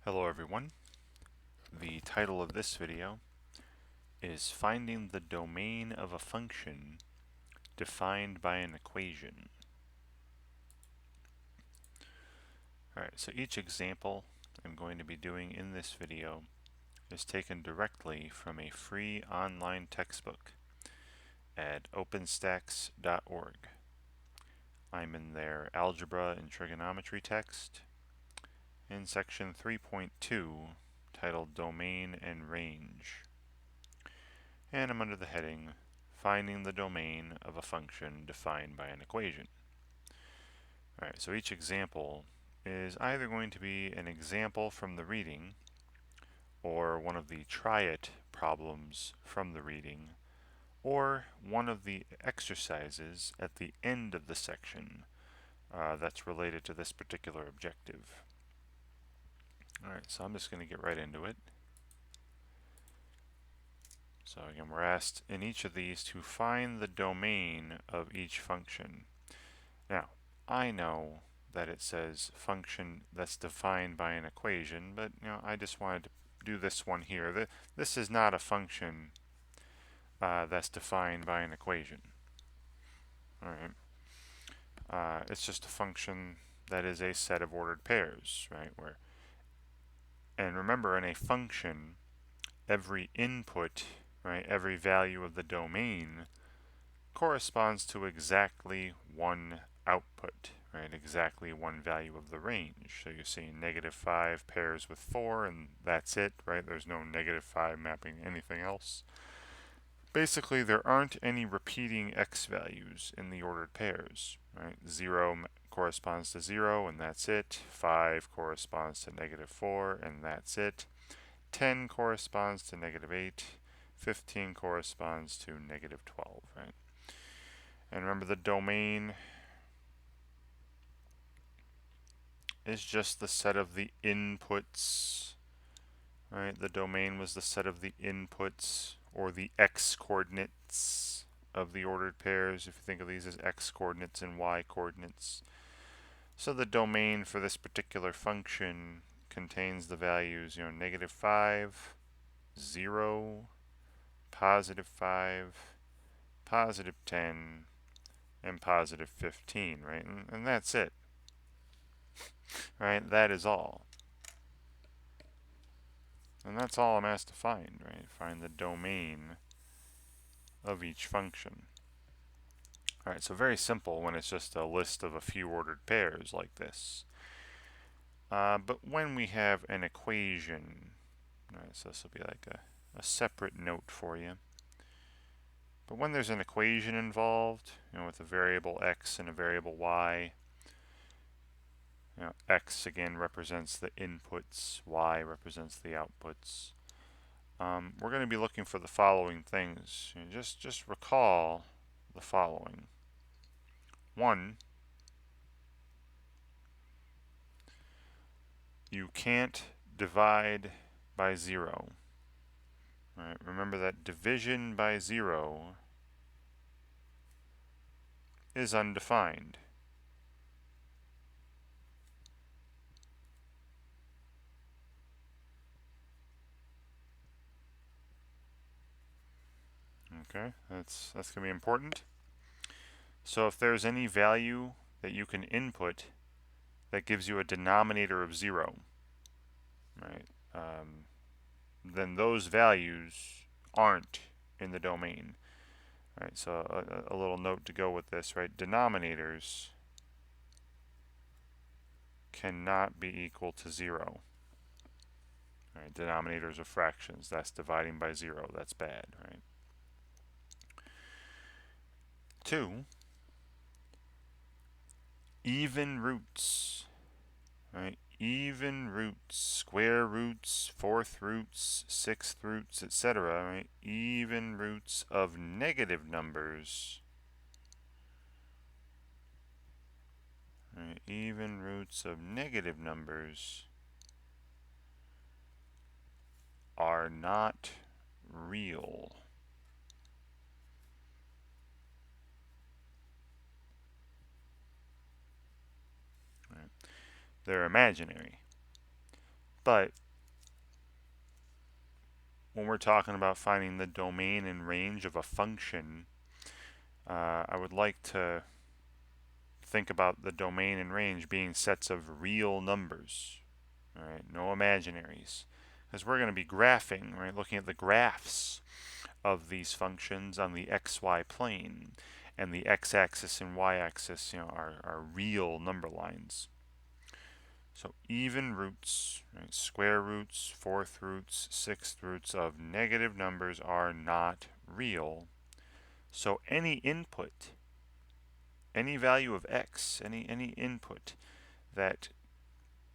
Hello everyone. The title of this video is Finding the Domain of a Function Defined by an Equation. Alright, so each example I'm going to be doing in this video is taken directly from a free online textbook at openstax.org. I'm in their Algebra and Trigonometry text in section 3.2 titled Domain and Range. And I'm under the heading Finding the Domain of a Function Defined by an Equation. Alright, so each example is either going to be an example from the reading or one of the try it problems from the reading or one of the exercises at the end of the section that's related to this particular objective. Alright, so I'm just going to get right into it. So again, we're asked in each of these to find the domain of each function. Now, I know that it says function that's defined by an equation, but I just wanted to do this one here. This is not a function that's defined by an equation. All right, it's just a function that is a set of ordered pairs, right? And remember, in a function, every input, right, every value of the domain corresponds to exactly one output, right? Exactly one value of the range. So you're seeing -5 pairs with 4, and that's it, right? There's no -5 mapping anything else. Basically, there aren't any repeating x values in the ordered pairs, right? 0 corresponds to 0, and that's it. 5 corresponds to -4, and that's it. 10 corresponds to -8. 15 corresponds to -12, right? And remember, the domain is just the set of the inputs, right? The domain was the set of the inputs, or the x coordinates of the ordered pairs, if you think of these as x coordinates and y coordinates. So the domain for this particular function contains the values, -5, 0, +5, +10, and +15, right? And that's it. Right? That is all. And that's all I'm asked to find, right? Find the domain of each function. Alright, so very simple when it's just a list of a few ordered pairs like this. But when we have an equation, right, so this will be like a separate note for you. But when there's an equation involved, with a variable x and a variable y, x again represents the inputs, y represents the outputs. We're going to be looking for the following things. Just recall the following. 1, you can't divide by 0. Right? Remember that division by 0 is undefined. Okay, that's going to be important. So if there's any value that you can input that gives you a denominator of 0, right, then those values aren't in the domain. Right, so a little note to go with this, right? Denominators cannot be equal to 0. Right, denominators of fractions, that's dividing by 0, that's bad, right? 2, even roots, right? Even roots, square roots, fourth roots, sixth roots, etc., right? Even roots of negative numbers, right? Even roots of negative numbers are not real. Right? They're imaginary. But when we're talking about finding the domain and range of a function, I would like to think about the domain and range being sets of real numbers, all right, no imaginaries, because we're going to be graphing, right, looking at the graphs of these functions on the xy plane, and the x-axis and y-axis, are real number lines. So even roots, right, square roots, fourth roots, sixth roots of negative numbers are not real. So any input, any value of x, any input that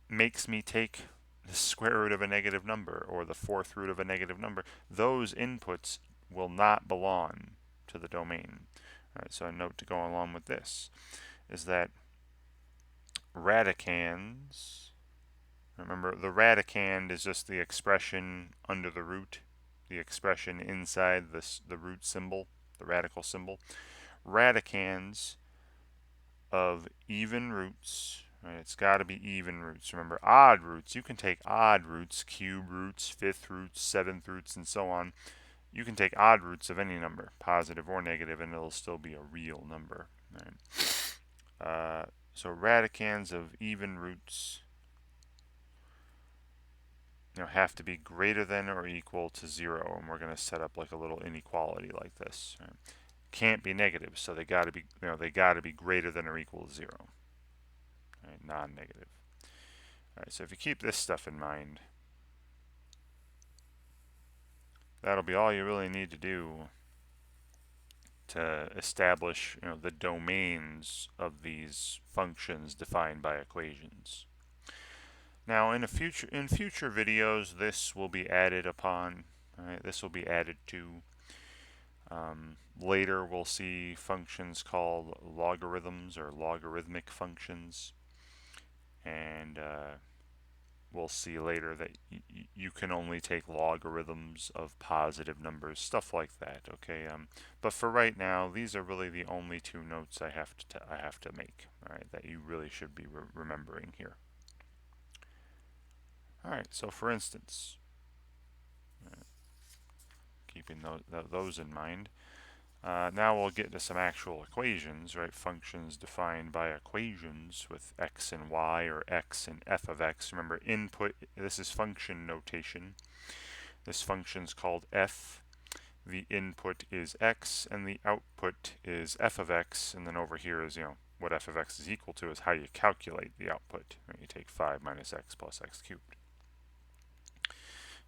makes me take the square root of a negative number or the fourth root of a negative number, those inputs will not belong to the domain. All right, so a note to go along with this is that radicands, remember the radicand is just the expression under the root, the expression inside the root symbol, the radical symbol. Radicands of even roots, right, it's got to be even roots. Remember, odd roots, you can take odd roots, cube roots, fifth roots, seventh roots, and so on. You can take odd roots of any number, positive or negative, and it'll still be a real number. Right? So radicands of even roots have to be greater than or equal to 0, and we're going to set up like a little inequality like this. Right? Can't be negative, so they got to be greater than or equal to 0. Right? Non-negative. All right, so if you keep this stuff in mind, that'll be all you really need to do to establish the domains of these functions defined by equations. Now in future videos, this will be added upon. Right? This will be added to. Later we'll see functions called logarithms or logarithmic functions, and we'll see later that you can only take logarithms of positive numbers, stuff like that. Okay, but for right now, these are really the only two notes I have to make. All right, that you really should be remembering here. All right, so for instance, keeping those in mind. Now we'll get to some actual equations, right? Functions defined by equations with x and y, or x and f of x. Remember, input, this is function notation. This function is called f. The input is x, and the output is f of x. And then over here is, what f of x is equal to is how you calculate the output. Right? You take 5 minus x plus x cubed.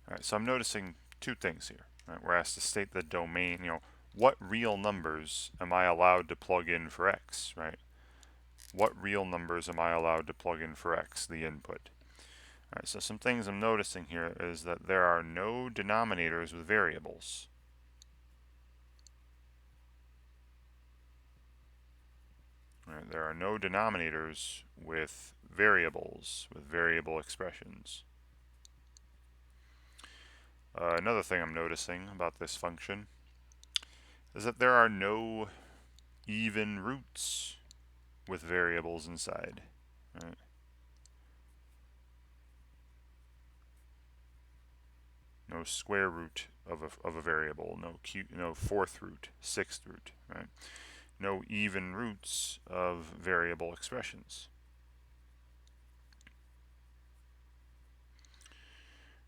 All right, so I'm noticing two things here. Right? We're asked to state the domain, what real numbers am I allowed to plug in for x, right? What real numbers am I allowed to plug in for x, the input? All right, so some things I'm noticing here is that there are no denominators with variables. All right, there are no denominators with variables, with variable expressions. Another thing I'm noticing about this function is that there are no even roots with variables inside. Right? No square root of a variable, no fourth root, sixth root, right? No even roots of variable expressions.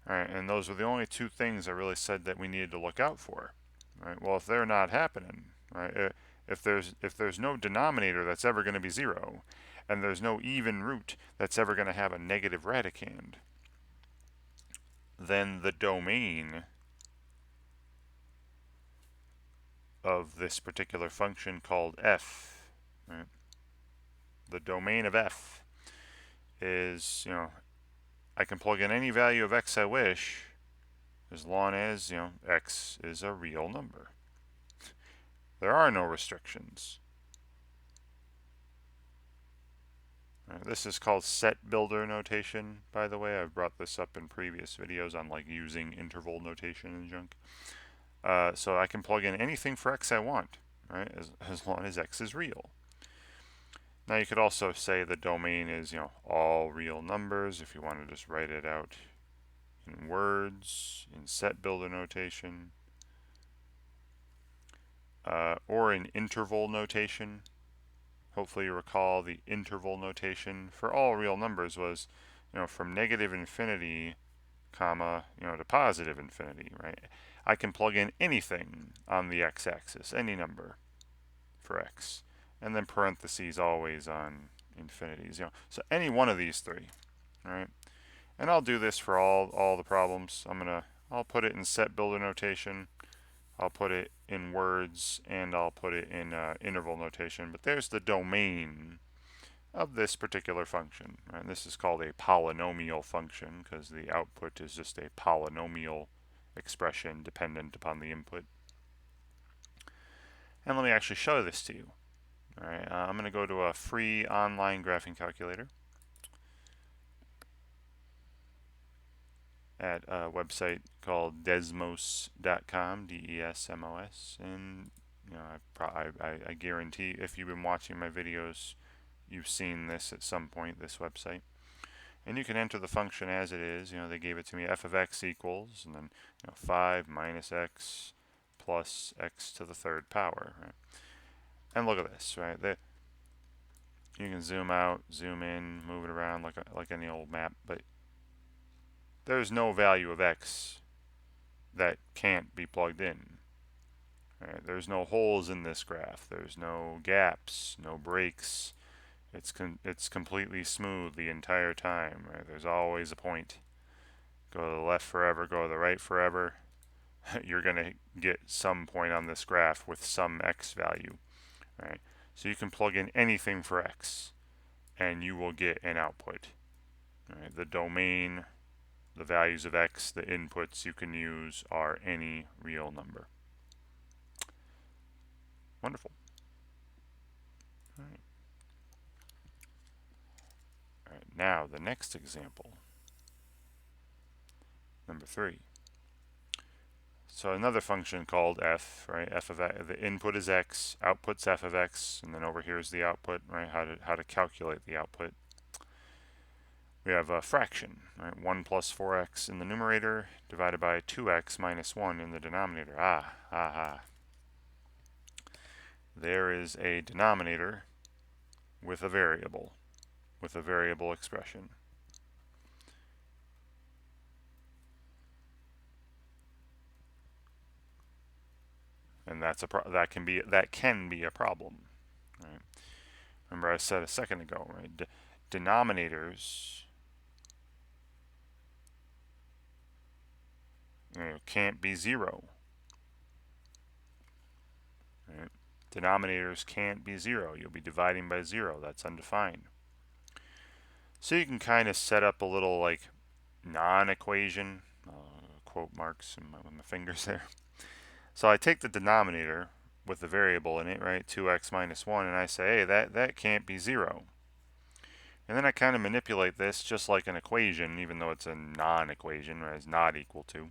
All right, and those were the only two things I really said that we needed to look out for. Right? Well, if they're not happening, right? If there's no denominator that's ever going to be 0, and there's no even root that's ever going to have a negative radicand, then the domain of this particular function called f, right? The domain of f is, I can plug in any value of x I wish, as long as, x is a real number. There are no restrictions. This is called set builder notation, by the way. I've brought this up in previous videos on like using interval notation and junk. So I can plug in anything for x I want, right? As long as x is real. Now you could also say the domain is, all real numbers if you want to just write it out in words, in set builder notation, or in interval notation. Hopefully you recall the interval notation for all real numbers was, from negative infinity, comma, to positive infinity, right? I can plug in anything on the x-axis, any number for x, and then parentheses always on infinities, So any one of these three, right? And I'll do this for all the problems. I'll put it in set builder notation. I'll put it in words, and I'll put it in interval notation. But there's the domain of this particular function. Right? This is called a polynomial function because the output is just a polynomial expression dependent upon the input. And let me actually show this to you. All right, I'm going to go to a free online graphing calculator at a website called desmos.com, D-E-S-M-O-S, and I guarantee if you've been watching my videos, you've seen this at some point, this website. And you can enter the function as it is. They gave it to me, f of x equals, and then 5 minus x plus x to the third power. Right? And look at this, right? You can zoom out, zoom in, move it around like any old map, but there's no value of x that can't be plugged in. Right? There's no holes in this graph. There's no gaps, no breaks. It's completely smooth the entire time. Right? There's always a point. Go to the left forever, go to the right forever. You're going to get some point on this graph with some x value. Right? So you can plug in anything for x, and you will get an output. Right? The domain, the values of x, the inputs you can use are any real number. Wonderful. All right. All right, now the next example, number 3. So another function called f, right? F of x, the input is x, output's f of x, and then over here is the output, right? How to calculate the output. We have a fraction, right? 1 plus 4x in the numerator divided by 2x minus 1 in the denominator. There is a denominator with a variable expression. And that can be a problem. Right? Remember I said a second ago, right? Denominators can't be 0. Right? Denominators can't be 0. You'll be dividing by 0. That's undefined. So you can kind of set up a little like non-equation, quote marks with my fingers there. So I take the denominator with the variable in it, right, 2x minus 1, and I say, hey, that can't be 0. And then I kind of manipulate this just like an equation, even though it's a non-equation, right, it's not equal to.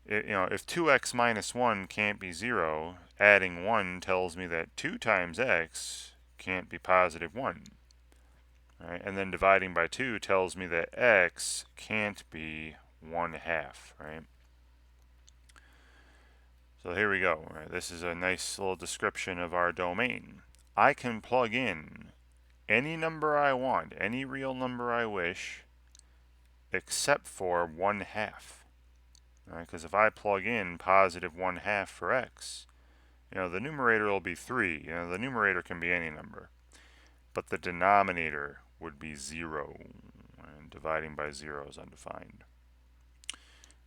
If 2x minus 1 can't be 0, adding 1 tells me that 2 times x can't be positive 1. Right? And then dividing by 2 tells me that x can't be 1/2, right? So here we go. Right? This is a nice little description of our domain. I can plug in any number I want, any real number I wish, except for 1/2. Because if I plug in positive 1/2 for x, the numerator will be 3. The numerator can be any number. But the denominator would be 0. And dividing by 0 is undefined.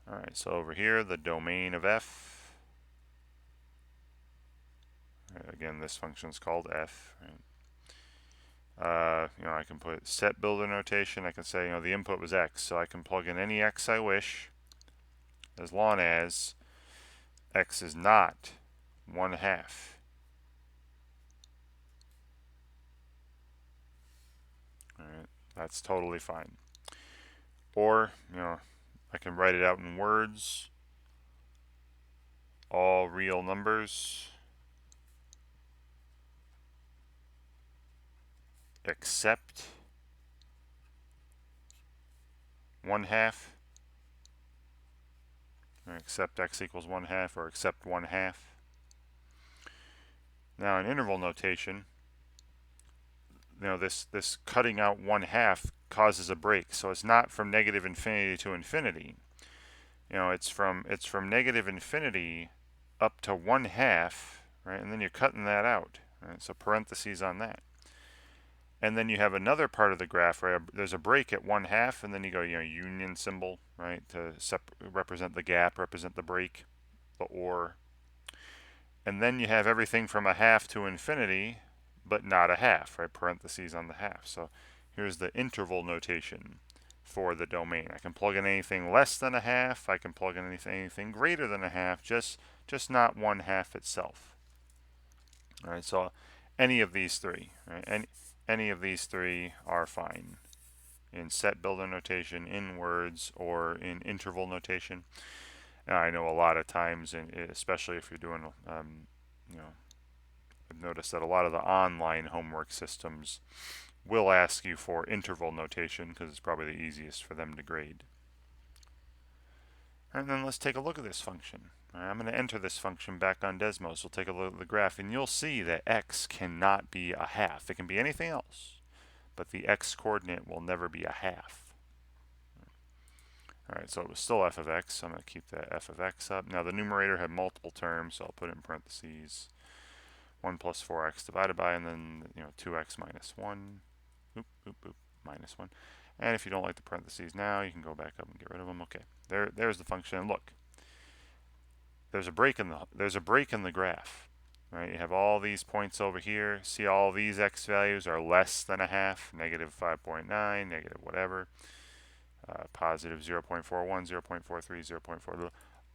Alright, so over here, the domain of f. Right, again, this function is called f. Right? I can put set builder notation. I can say, the input was x, so I can plug in any x I wish, as long as x is not 1/2. Alright, that's totally fine. Or, I can write it out in words. All real numbers except 1/2 or except x equals 1/2 or except 1/2. Now in interval notation, this cutting out 1/2 causes a break. So it's not from negative infinity to infinity. It's from negative infinity up to 1/2, right? And then you're cutting that out, right? So parentheses on that. And then you have another part of the graph where there's a break at 1/2, and then you go, union symbol, right, to represent the gap, represent the break, the or. And then you have everything from 1/2 to infinity, but not 1/2, right? Parentheses on the half. So here's the interval notation for the domain. I can plug in anything less than 1/2. I can plug in anything greater than 1/2, just not 1/2 itself. All right, so any of these three, right? Any of these three are fine in set builder notation, in words, or in interval notation. And I know a lot of times, and especially if you're doing, I've noticed that a lot of the online homework systems will ask you for interval notation because it's probably the easiest for them to grade. And then let's take a look at this function. I'm going to enter this function back on Desmos. We'll take a look at the graph, and you'll see that x cannot be 1/2. It can be anything else, but the x coordinate will never be 1/2. All right, so it was still f of x, so I'm going to keep that f of x up. Now the numerator had multiple terms, so I'll put it in parentheses. 1 plus 4x divided by, and then 2x minus 1. Minus 1. And if you don't like the parentheses now, you can go back up and get rid of them. Okay, there's the function. And look, there's a break in the graph, right? You have all these points over here. See, all these x values are less than 1/2, negative 5.9, negative whatever, positive 0.41, 0.43, 0.4.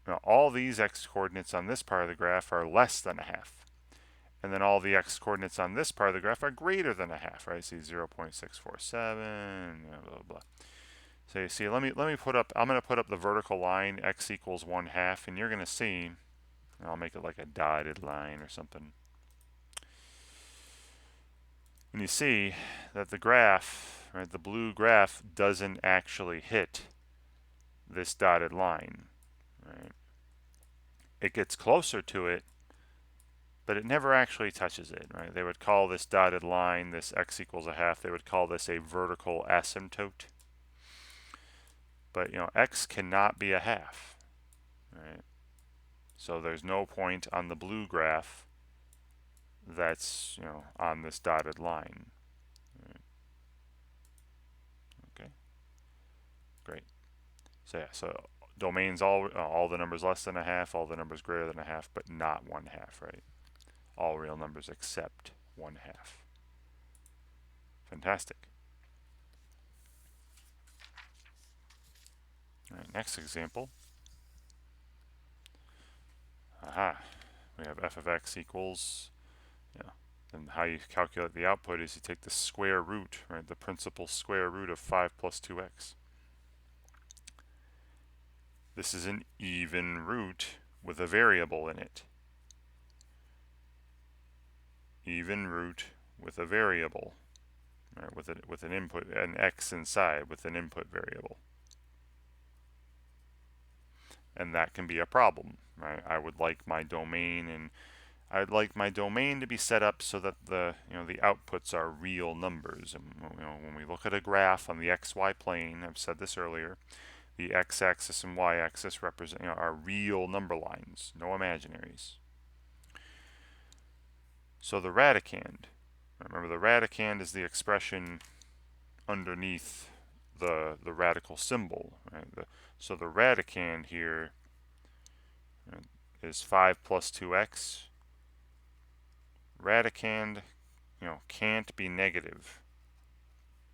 Now, all these x coordinates on this part of the graph are less than 1/2. And then all the x coordinates on this part of the graph are greater than 1/2, right? See 0.647, blah, blah, blah. So you see, let me put up, I'm going to put up the vertical line, x equals 1/2, and you're going to see, I'll make it like a dotted line or something. And you see that the graph, right, the blue graph doesn't actually hit this dotted line, right? It gets closer to it, but it never actually touches it, right? They would call this dotted line, this x equals 1/2, they would call this a vertical asymptote. But, x cannot be 1/2, right? So there's no point on the blue graph that's, on this dotted line. Right. Okay, great. So yeah, so domains all the numbers less than 1/2, all the numbers greater than 1/2, but not 1/2, right? All real numbers except 1/2. Fantastic. All right, next example. Aha, we have f of x equals, and how you calculate the output is you take the square root, right, the principal square root of 5 plus 2x. This is an even root with a variable in it. Even root with a variable, right, with an input, an x inside with an input variable. And that can be a problem, right? I would like my domain to be set up so that the outputs are real numbers. And when we look at a graph on the xy plane, I've said this earlier, the x-axis and y-axis represent are real number lines, no imaginaries. So the radicand, remember the radicand is the expression underneath the radical symbol, right? So the radicand here is 5 plus 2x. Radicand, can't be negative.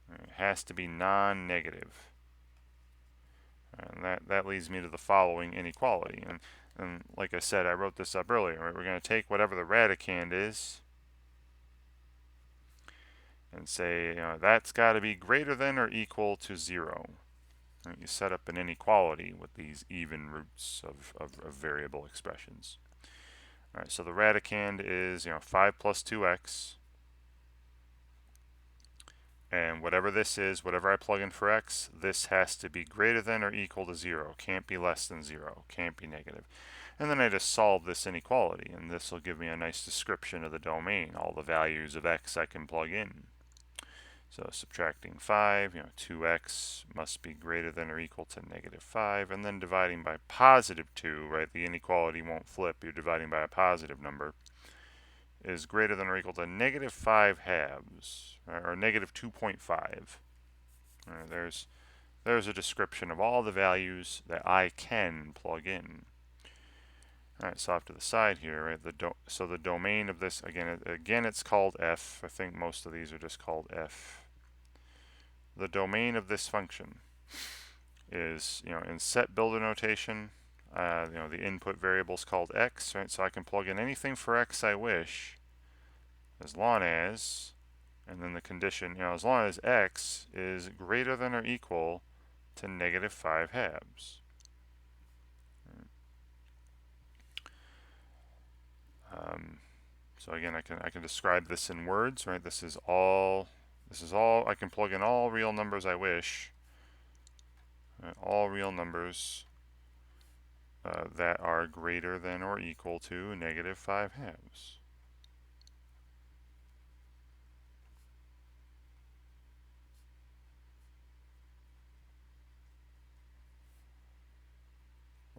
It has to be non-negative. And that leads me to the following inequality. And like I said, I wrote this up earlier. Right? We're going to take whatever the radicand is and say, that's got to be greater than or equal to 0. Right? You set up an inequality with these even roots of variable expressions. All right, so the radicand is 5 plus 2x, And whatever this is, whatever I plug in for x, this has to be greater than or equal to 0. Can't be less than 0. Can't be negative. And then I just solve this inequality, and this will give me a nice description of the domain, all the values of x I can plug in. So subtracting 5, 2x must be greater than or equal to negative 5, and then dividing by positive 2, right? The inequality won't flip. You're dividing by a positive number, is greater than or equal to negative 5 halves, or negative 2.5. There's a description of all the values that I can plug in. All right, so off to the side here, right? So the domain of this, again, it's called f. I think most of these are just called f. The domain of this function is, in set builder notation, the input variable is called x, right? So I can plug in anything for x I wish, as long as, and then the condition, as long as x is greater than or equal to negative 5 halves. So again, I can describe this in words, right? This is all. I can plug in all real numbers I wish. Right? All real numbers that are greater than or equal to negative 5 halves.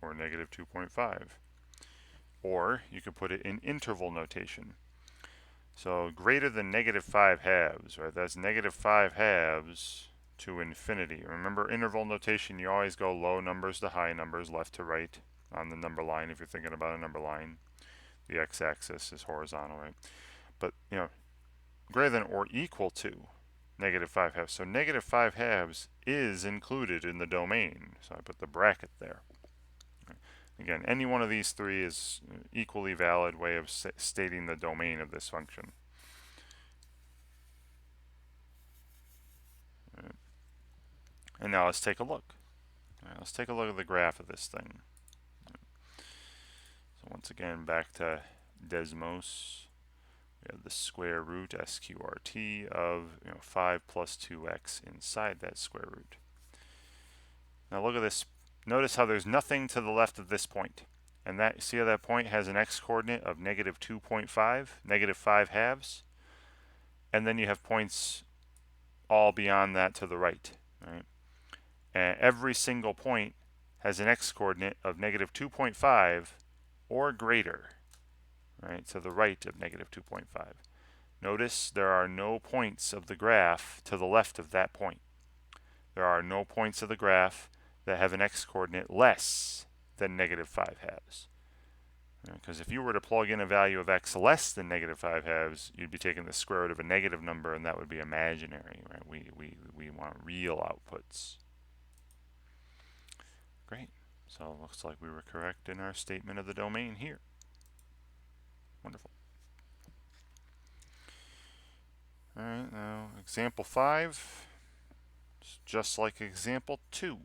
Or negative 2.5. Or you could put it in interval notation. So greater than negative 5 halves, right? That's negative 5 halves to infinity. Remember, interval notation, you always go low numbers to high numbers, left to right on the number line if you're thinking about a number line. The x-axis is horizontal, right? But, greater than or equal to negative 5 halves. So negative 5 halves is included in the domain. So I put the bracket there. Again, any one of these three is an equally valid way of stating the domain of this function. And now let's take a look. Let's take a look at the graph of this thing. So once again, back to Desmos. We have the square root, sqrt, of 5 plus 2x inside that square root. Now look at this. Notice how there's nothing to the left of this point. And see how that point has an x-coordinate of negative 2.5, negative 5 halves? And then you have points all beyond that to the right, right? And every single point has an x-coordinate of negative 2.5 or greater, right, to the right of negative 2.5. Notice there are no points of the graph to the left of that point. There are no points of the graph that have an x-coordinate less than negative 5 halves. Because if you were to plug in a value of x less than negative 5 halves, you'd be taking the square root of a negative number, and that would be imaginary, right? We want real outputs. Great. So it looks like we were correct in our statement of the domain here. Wonderful. All right, now example 5. It's just like example 2.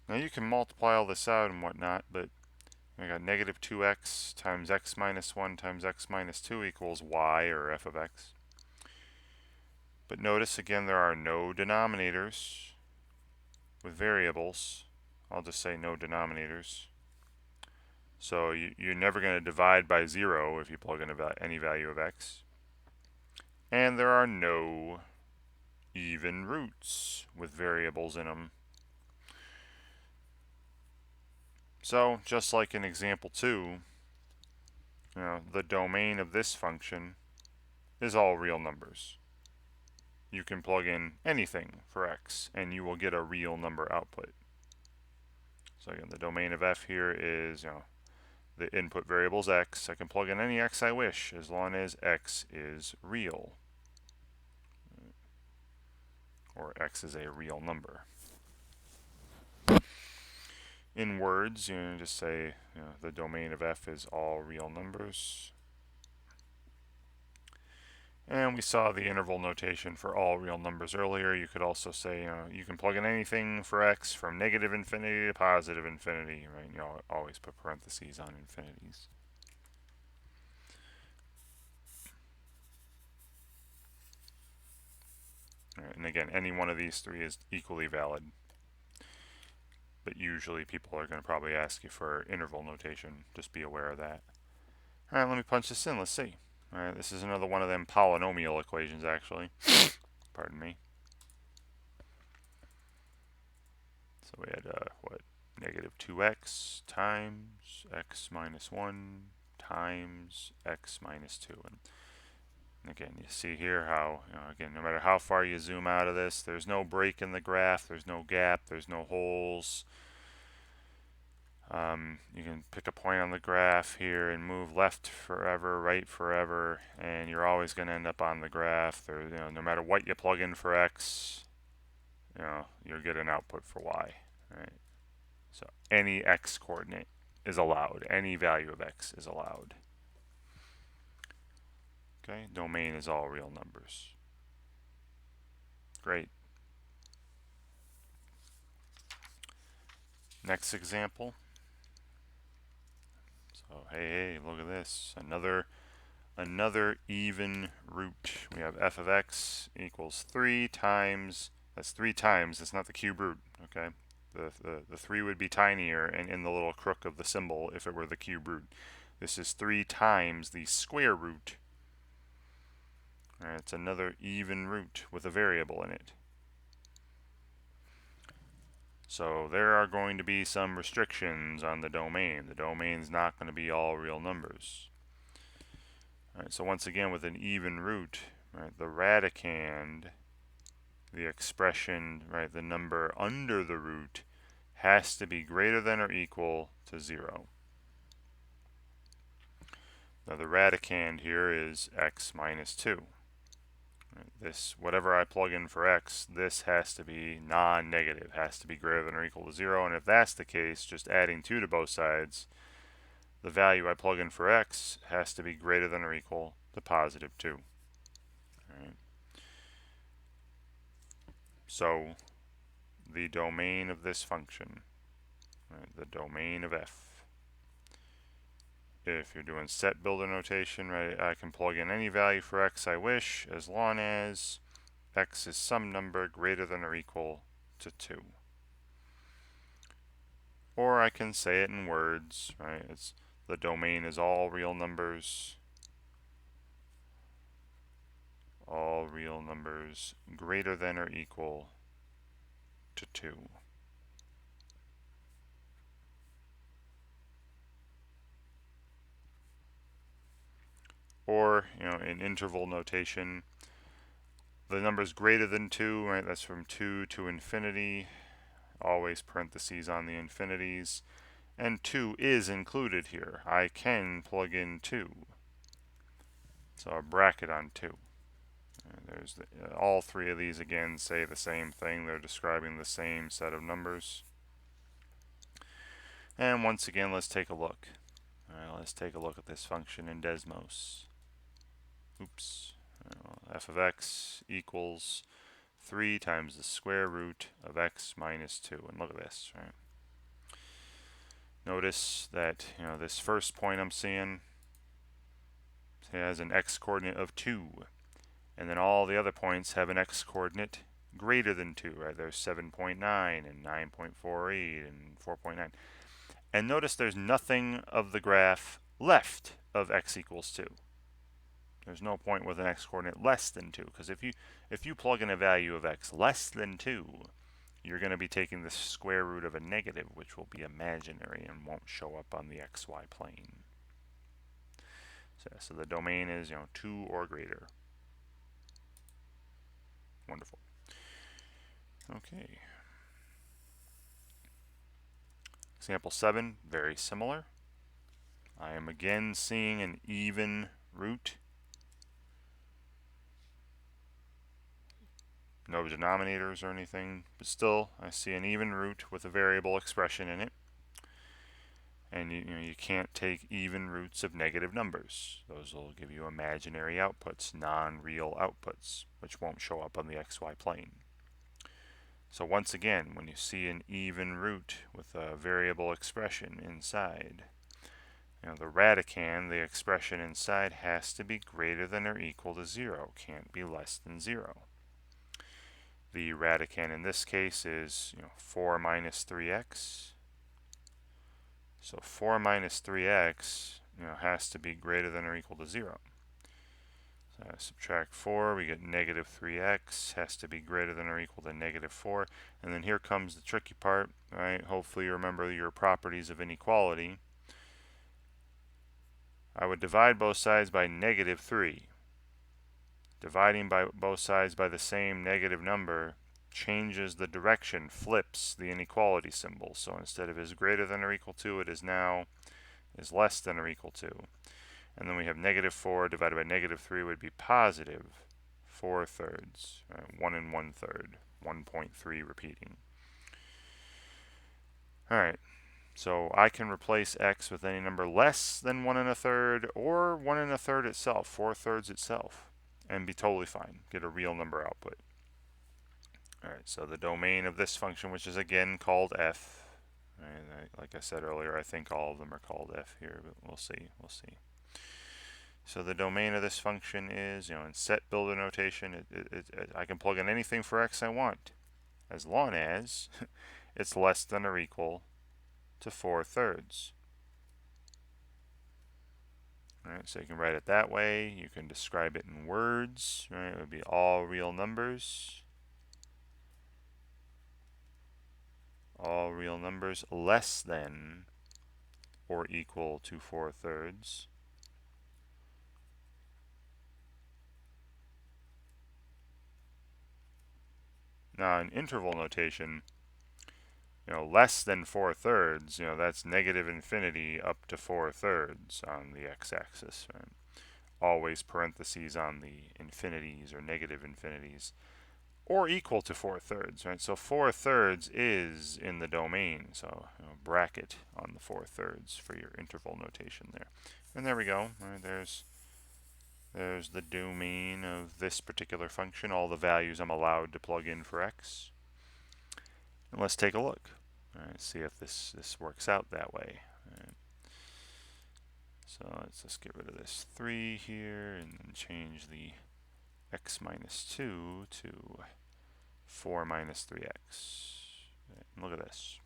Now you can multiply all this out and whatnot, but I got negative 2x times x minus 1 times x minus 2 equals y, or f of x. But notice again there are no denominators with variables. I'll just say no denominators. So you're never going to divide by 0 if you plug in any value of x. And there are no even roots with variables in them. So just like in example 2, the domain of this function is all real numbers. You can plug in anything for x and you will get a real number output. So again, the domain of f here is, the input variable is x. I can plug in any x I wish as long as x is real, or x is a real number. In words, just say the domain of f is all real numbers. And we saw the interval notation for all real numbers earlier. You could also say, you can plug in anything for x from negative infinity to positive infinity, right? You always put parentheses on infinities. Right, and again, any one of these three is equally valid. But usually people are going to probably ask you for interval notation. Just be aware of that. All right, let me punch this in. Let's see. All right, this is another one of them polynomial equations, actually. Pardon me. So we had, what, negative 2x times x minus 1 times x minus 2. And again, you see here how, again, no matter how far you zoom out of this, there's no break in the graph, there's no gap, there's no holes. You can pick a point on the graph here and move left forever, right forever, and you're always going to end up on the graph. There, no matter what you plug in for x, you'll get an output for y. Right? So any x coordinate is allowed. Any value of x is allowed. Okay, domain is all real numbers. Great. Next example. So hey, look at this. Another even root. We have f of x equals 3 times, that's 3 times, it's not the cube root, okay? The 3 would be tinier and in the little crook of the symbol if it were the cube root. This is 3 times the square root. All right, it's another even root with a variable in it. So there are going to be some restrictions on the domain. The domain's not going to be all real numbers. All right, so once again, with an even root, right, the radicand, the expression, right, the number under the root, has to be greater than or equal to 0. Now the radicand here is x minus 2. This, whatever I plug in for x, this has to be non-negative, has to be greater than or equal to 0. And if that's the case, just adding 2 to both sides, the value I plug in for x has to be greater than or equal to positive 2. All right. So the domain of this function, right, the domain of f, if you're doing set builder notation, right, I can plug in any value for x I wish as long as x is some number greater than or equal to 2. Or I can say it in words, right? It's the domain is all real numbers greater than or equal to 2. Or, in interval notation, the number's greater than 2, right? That's from 2 to infinity. Always parentheses on the infinities. And 2 is included here. I can plug in 2. So a bracket on 2. There's all three of these again say the same thing. They're describing the same set of numbers. And once again, let's take a look. All right, let's take a look at this function in Desmos. Oops. F of x equals 3 times the square root of x minus 2. And look at this, right? Notice that, this first point I'm seeing has an x coordinate of 2. And then all the other points have an x coordinate greater than 2, right? There's 7.9 and 9.48 and 4.9. And notice there's nothing of the graph left of x equals 2. There's no point with an x coordinate less than 2, because if you plug in a value of x less than 2, you're going to be taking the square root of a negative, which will be imaginary and won't show up on the xy plane. So the domain is 2 or greater. Wonderful. Okay. Example 7, very similar. I am again seeing an even root. No denominators or anything, but still I see an even root with a variable expression in it. And you can't take even roots of negative numbers. Those will give you imaginary outputs, non-real outputs, which won't show up on the xy plane. So once again, when you see an even root with a variable expression inside, the radicand, the expression inside, has to be greater than or equal to 0. Can't be less than 0. The radicand in this case is 4 minus 3x. So 4 minus 3x has to be greater than or equal to 0. So subtract 4, we get negative 3x, has to be greater than or equal to negative 4. And then here comes the tricky part, right? Hopefully you remember your properties of inequality. I would divide both sides by negative 3. Dividing by both sides by the same negative number changes the direction, flips the inequality symbol. So instead of is greater than or equal to, it is now is less than or equal to. And then we have negative 4 divided by negative 3 would be positive 4/3, 1 1/3, 1.3 repeating. Alright, so I can replace x with any number less than 1 1/3 or 1 1/3 itself, 4/3 itself, and be totally fine. Get a real number output. Alright, so the domain of this function, which is again called f, right, like I said earlier, I think all of them are called f here, but we'll see. So the domain of this function is, in set builder notation, I can plug in anything for x I want, as long as it's less than or equal to 4/3. Right, so you can write it that way. You can describe it in words. Right, it would be all real numbers. All real numbers less than or equal to 4/3. Now in interval notation, less than 4/3, that's negative infinity up to 4/3 on the x-axis, right? Always parentheses on the infinities or negative infinities, or equal to 4/3, right? So 4/3 is in the domain, so bracket on the 4/3 for your interval notation there. And there we go. Right, there's the domain of this particular function, all the values I'm allowed to plug in for x. And let's take a look. All right, see if this works out that way. Right. So let's just get rid of this 3 here and then change the x minus 2 to 4 minus 3x. Right, look at this.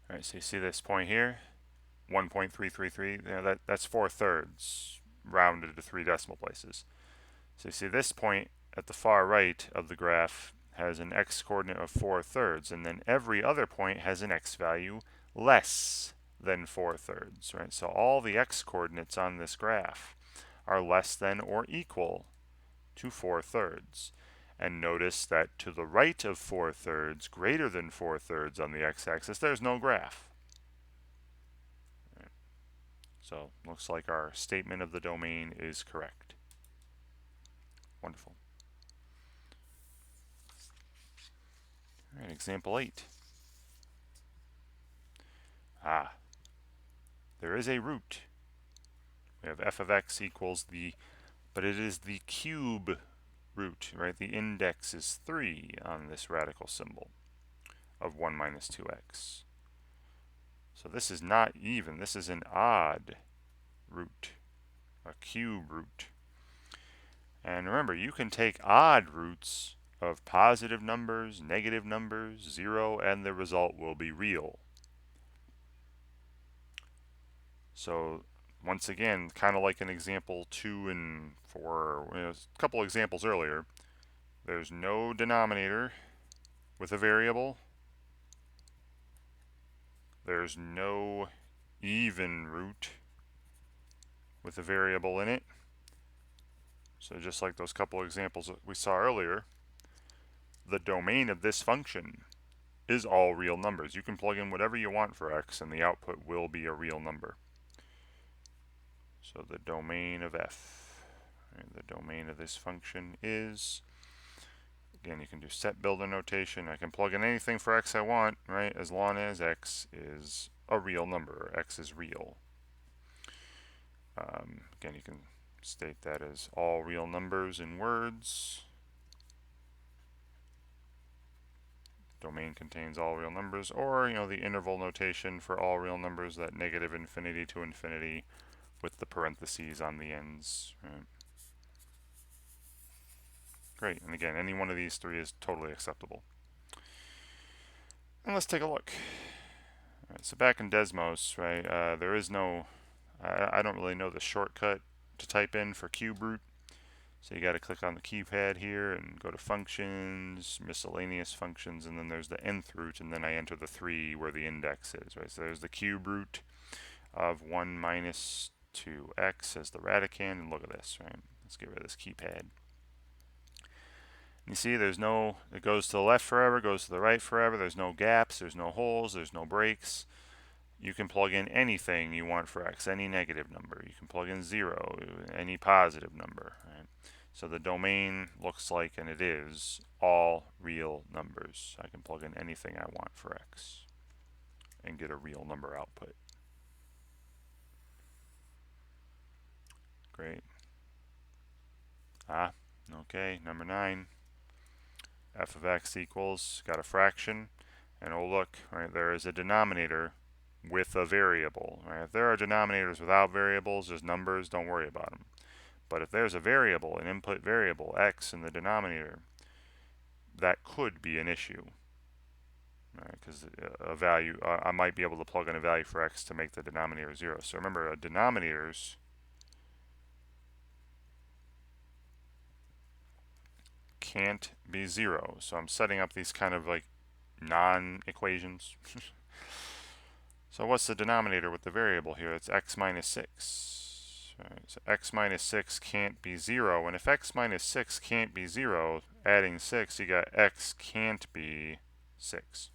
All right, so you see this point here, 1.333. That's 4/3 rounded to 3 decimal places. So you see this point at the far right of the graph has an x coordinate of 4/3, and then every other point has an x value less than 4/3, right? So all the x coordinates on this graph are less than or equal to 4/3. And notice that to the right of 4/3, greater than 4/3 on the x-axis, there's no graph. Right. So looks like our statement of the domain is correct. Wonderful. All right, example 8. There is a root. We have f of x equals but it is the cube root, right? The index is 3 on this radical symbol of 1 minus 2x. So this is not even, this is an odd root, a cube root. And remember, you can take odd roots of positive numbers, negative numbers, 0, and the result will be real. So once again, kind of like in example 2 and 4, a couple examples earlier, there's no denominator with a variable. There's no even root with a variable in it. So just like those couple examples that we saw earlier, the domain of this function is all real numbers. You can plug in whatever you want for x and the output will be a real number. So the domain of f, right, the domain of this function is, again, you can do set builder notation. I can plug in anything for x I want, right, as long as x is a real number, or x is real. Again, you can state that as all real numbers in words. Domain contains all real numbers, or the interval notation for all real numbers, that negative infinity to infinity with the parentheses on the ends. Right. Great. And again, any one of these three is totally acceptable. And let's take a look. All right, so back in Desmos, right, there is no, I don't really know the shortcut to type in for cube root. So you got to click on the keypad here and go to functions, miscellaneous functions, and then there's the nth root, and then I enter the 3 where the index is, right? So there's the cube root of 1 minus 2x as the radicand, and look at this, right? Let's get rid of this keypad. You see there's no, it goes to the left forever, goes to the right forever, there's no gaps, there's no holes, there's no breaks. You can plug in anything you want for x, any negative number. You can plug in 0, any positive number, right? So the domain looks like, and it is, all real numbers. I can plug in anything I want for x and get a real number output. Great. Okay, number 9. F of x equals, got a fraction, and oh look, right, there is a denominator with a variable. Right? If there are denominators without variables, just numbers, don't worry about them. But if there's a variable, an input variable, x in the denominator, that could be an issue. Because a value, I might be able to plug in a value for x to make the denominator 0. So remember, denominators can't be 0. So I'm setting up these kind of like non-equations. So what's the denominator with the variable here? It's x minus 6. Right, so x minus 6 can't be 0. And if x minus 6 can't be 0, adding 6, you got x can't be 6.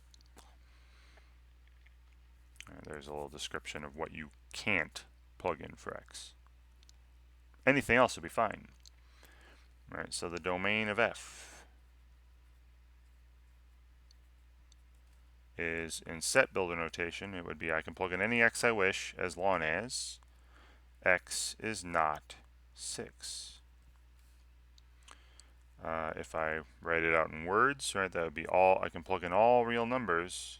There's a little description of what you can't plug in for x. Anything else would be fine. Right, so the domain of f is in set builder notation. It would be I can plug in any x I wish as long as x is not 6. If I write it out in words, right, that would be all, I can plug in all real numbers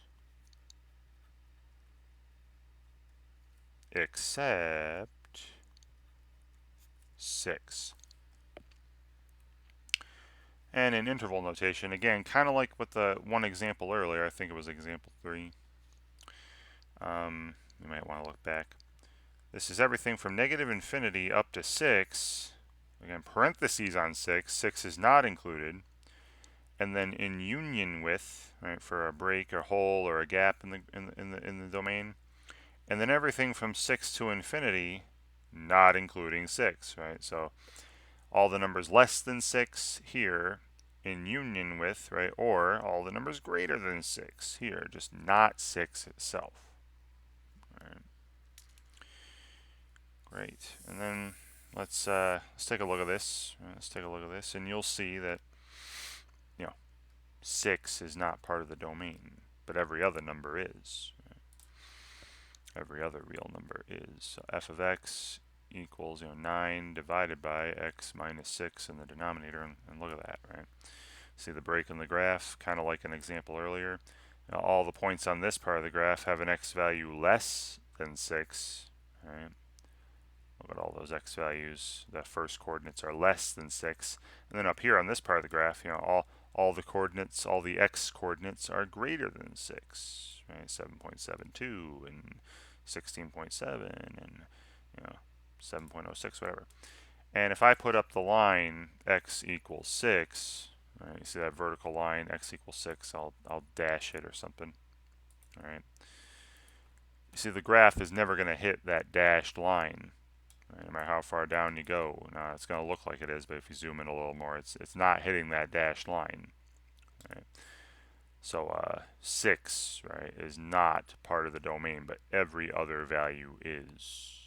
except 6. And in interval notation, again, kind of like with the one example earlier, I think it was example 3. You might want to look back. This is everything from negative infinity up to 6. Again, parentheses on 6. 6 is not included. And then in union with, right, for a break or hole or a gap in the domain. And then everything from 6 to infinity, not including 6, right? So all the numbers less than 6 here in union with, right, or all the numbers greater than 6 here, just not 6 itself. Right. Great. And then let's take a look at this. Let's take a look at this, and you'll see that 6 is not part of the domain, but every other number is. Right? Every other real number is. So f of x equals 9 divided by x minus 6 in the denominator, and look at that, right? See the break in the graph, kind of like an example earlier. Now, all the points on this part of the graph have an x value less than 6, right? Look at all those x values. The first coordinates are less than 6. And then up here on this part of the graph, all the coordinates, all the x coordinates are greater than 6, right? 7.72 and 16.7 and 7.06, whatever. And if I put up the line x equals 6, right, you see that vertical line, x equals 6, I'll dash it or something, all right? You see the graph is never going to hit that dashed line, right, no matter how far down you go. Now it's going to look like it is, but if you zoom in a little more, it's not hitting that dashed line, right? So 6, right, is not part of the domain, but every other value is.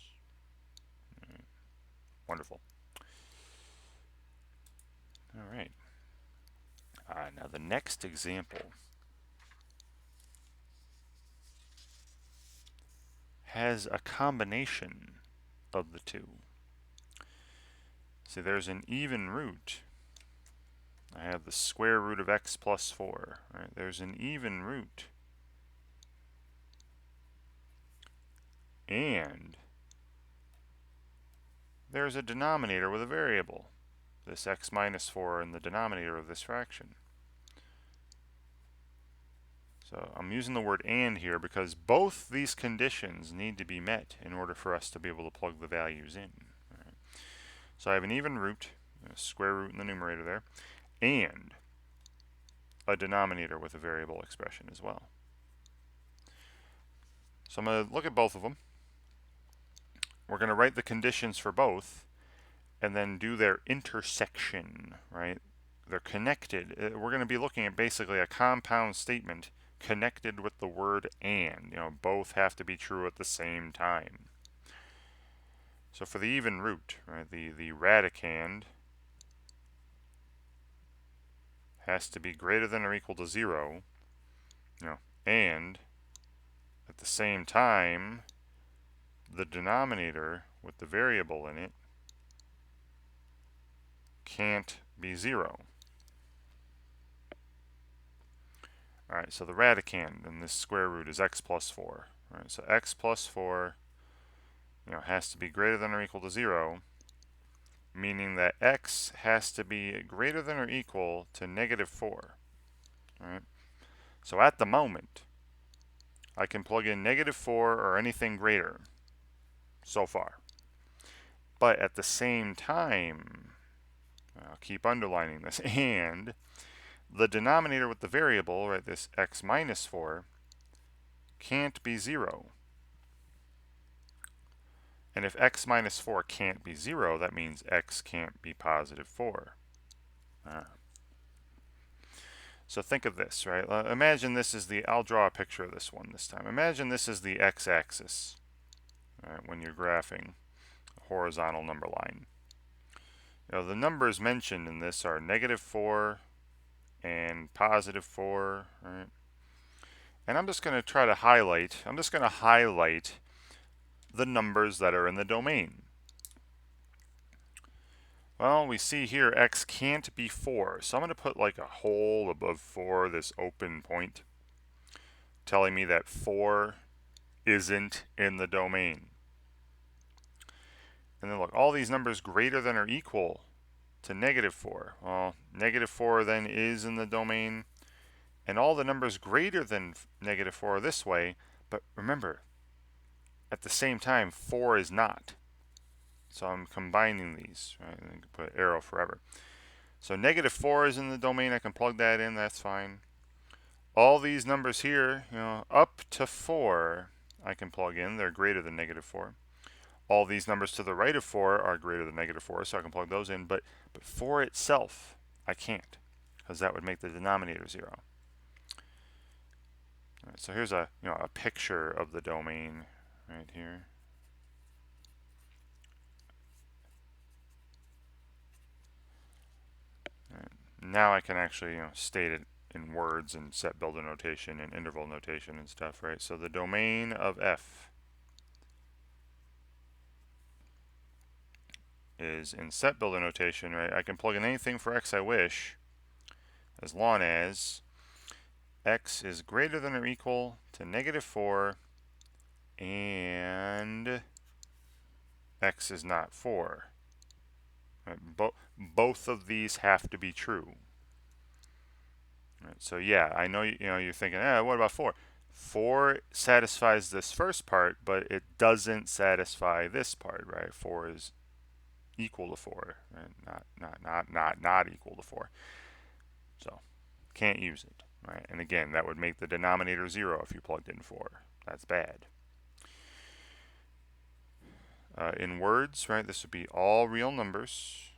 Right. Wonderful. All right. Now the next example has a combination of the two. So there's an even root. I have the square root of x plus 4. Right? There's an even root. And there's a denominator with a variable. this x minus 4 in the denominator of this fraction. So I'm using the word and here because both these conditions need to be met in order for us to be able to plug the values in. Right. So I have an even root, a square root in the numerator there, and a denominator with a variable expression as well. So I'm going to look at both of them. We're going to write the conditions for both and then do their intersection, right? They're connected. We're going to be looking at basically a compound statement connected with the word and. You know, both have to be true at the same time. So for the even root, right, the radicand has to be greater than or equal to 0, you know, and at the same time, the denominator with the variable in it can't be 0. Alright, so the radicand in this square root is x plus 4. Alright, so x plus 4, you know, has to be greater than or equal to 0, meaning that x has to be greater than or equal to negative 4. Alright, so at the moment, I can plug in negative 4 or anything greater so far. But at the same time, I'll keep underlining this, and the denominator with the variable, right, this x minus 4, can't be 0. And if x minus 4 can't be 0, that means x can't be positive 4. So think of this, right? Imagine this is the, I'll draw a picture of this one this time. Imagine this is the x-axis, right, when you're graphing a horizontal number line. You know, the numbers mentioned in this are negative 4 and positive 4, right? And I'm just going to try to highlight, the numbers that are in the domain. Well, we see here x can't be 4, so I'm going to put like a hole above 4, this open point, telling me that 4 isn't in the domain. And then look, all these numbers greater than or equal to negative 4. Well, negative 4 then is in the domain, and all the numbers greater than negative 4 are this way, but remember, at the same time, 4 is not. So I'm combining these, right? And I can put an arrow forever. So negative 4 is in the domain. I can plug that in. That's fine. All these numbers here, you know, up to 4, I can plug in. They're greater than negative 4. All these numbers to the right of 4 are greater than negative 4, so I can plug those in. But 4 itself, I can't, because that would make the denominator 0. All right, so here's a picture of the domain right here. Now I can actually state it in words and set builder notation and interval notation and stuff, right? So the domain of f is in set builder notation, right? I can plug in anything for x I wish, as long as x is greater than or equal to negative 4 and x is not 4. Right? Both of these have to be true. Right, so yeah, I know you're thinking, what about 4? 4 satisfies this first part, but it doesn't satisfy this part, right? 4 is equal to 4, right? Not equal to 4. So can't use it, right? And again, that would make the denominator 0 if you plugged in 4. That's bad. In words, right, this would be all real numbers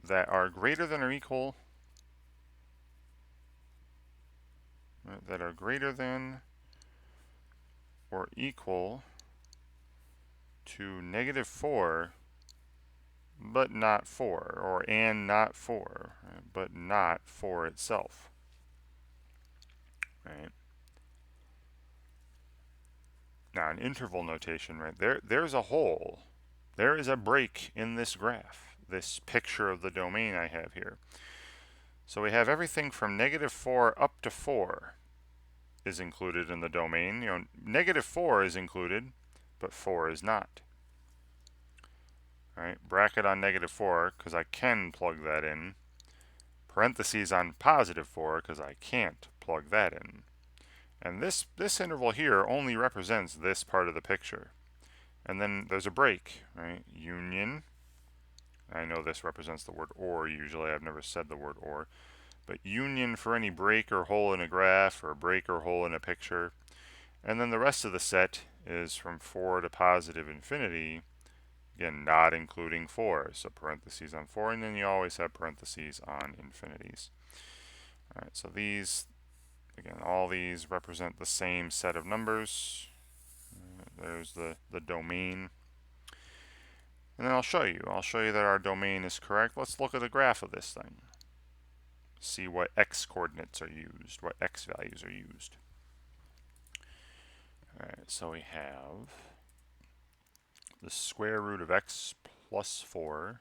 that are greater than or equal, right, that are greater than or equal to negative 4, but not 4, or and not 4, right, but not 4 itself, right? Now, in interval notation, right, there's a hole. There is a break in this graph, this picture of the domain I have here. So we have everything from negative 4 up to 4. is included in the domain. You know, negative 4 is included, but 4 is not. All right, bracket on negative 4 because I can plug that in. Parentheses on positive 4 because I can't plug that in. And this interval here only represents this part of the picture. And then there's a break, right? Union. I know this represents the word or usually. I've never said the word or. But union for any break or hole in a graph or break or hole in a picture. And then the rest of the set is from 4 to positive infinity. Again, not including 4. So parentheses on 4, and then you always have parentheses on infinities. All right, so these, again, all these represent the same set of numbers. There's the domain. And then I'll show you that our domain is correct. Let's look at a graph of this thing. See what x coordinates are used, what x values are used. All right, so we have the square root of x plus 4,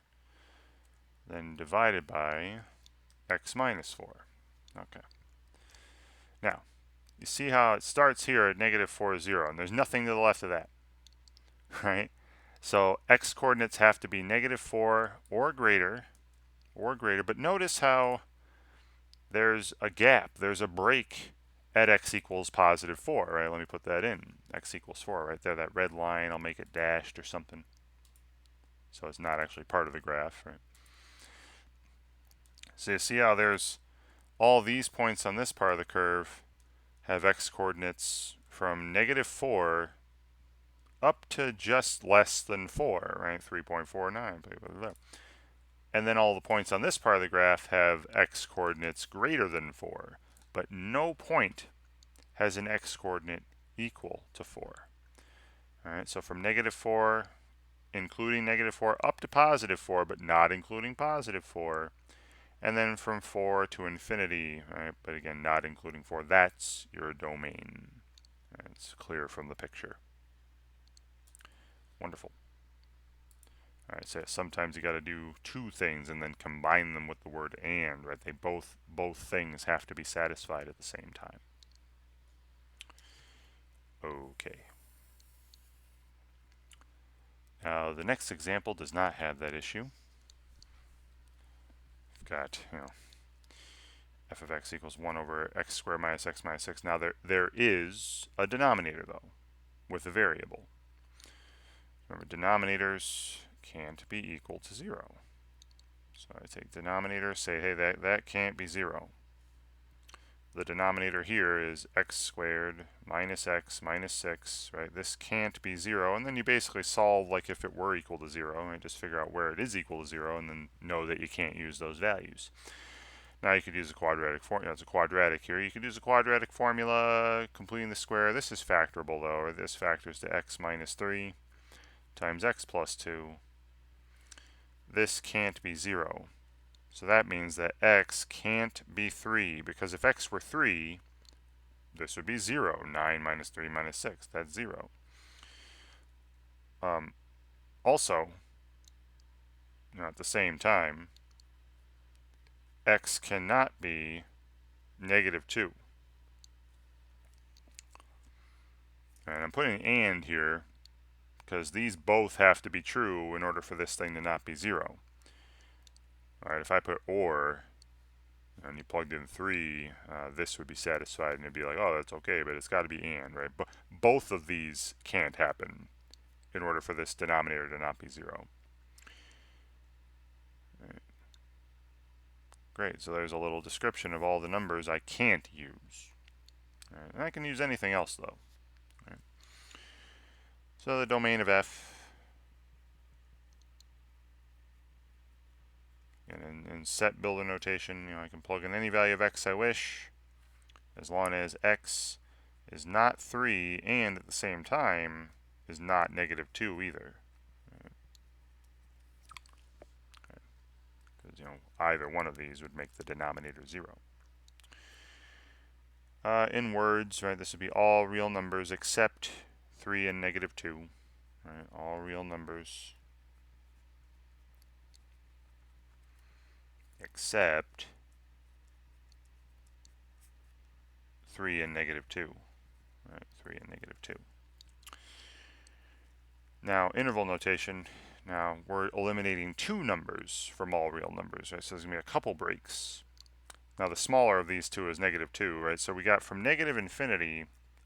then divided by x minus 4. Okay. Now, you see how it starts here at negative 4, 0, and there's nothing to the left of that, right? So x coordinates have to be negative 4 or greater, but notice how there's a gap, there's a break at x equals positive 4, right? Let me put that in. X equals 4 right there, that red line, I'll make it dashed or something. So it's not actually part of the graph, right? So you see how there's all these points on this part of the curve have x coordinates from negative 4 up to just less than 4, right? 3.49, blah, blah, blah. And then all the points on this part of the graph have x coordinates greater than 4, but no point has an x coordinate equal to 4. All right, so from negative 4, including negative 4, up to positive 4, but not including positive 4. And then from 4 to infinity, right, but again, not including 4. That's your domain. It's clear from the picture. Wonderful. All right, so sometimes you got to do two things and then combine them with the word and, right? They both things have to be satisfied at the same time. Okay. Now the next example does not have that issue. We've got, f of x equals 1 over x squared minus x minus 6. Now there is a denominator though, with a variable. Remember, denominators can't be equal to 0. So I take denominator, say, hey, that can't be 0. The denominator here is x squared minus x minus 6, right? This can't be 0, and then you basically solve like if it were equal to 0, and just figure out where it is equal to 0, and then know that you can't use those values. Now you could use a quadratic formula. It's a quadratic here. You could use a quadratic formula, completing the square. This is factorable though, or this factors to x minus 3 times x plus 2. This can't be 0. So that means that x can't be 3, because if x were 3, this would be 0. 9 minus 3 minus 6, that's 0. Also, at the same time, x cannot be negative 2. And I'm putting and here because these both have to be true in order for this thing to not be 0. Alright, if I put or, and you plugged in 3, this would be satisfied, and it'd be like, oh, that's okay, but it's got to be and, right? But both of these can't happen in order for this denominator to not be 0. Right. Great, so there's a little description of all the numbers I can't use. Right. And I can use anything else, though. Right. So the domain of f, and in set builder notation, I can plug in any value of x I wish, as long as x is not 3 and at the same time is not negative 2 either. Because either one of these would make the denominator 0. In words, right, this would be all real numbers except 3 and negative 2. Right, all real numbers except 3 and negative 2. Right, 3 and negative 2. Now, interval notation. Now, we're eliminating two numbers from all real numbers, right? So there's going to be a couple breaks. Now, the smaller of these two is negative 2, right? So we got from negative infinity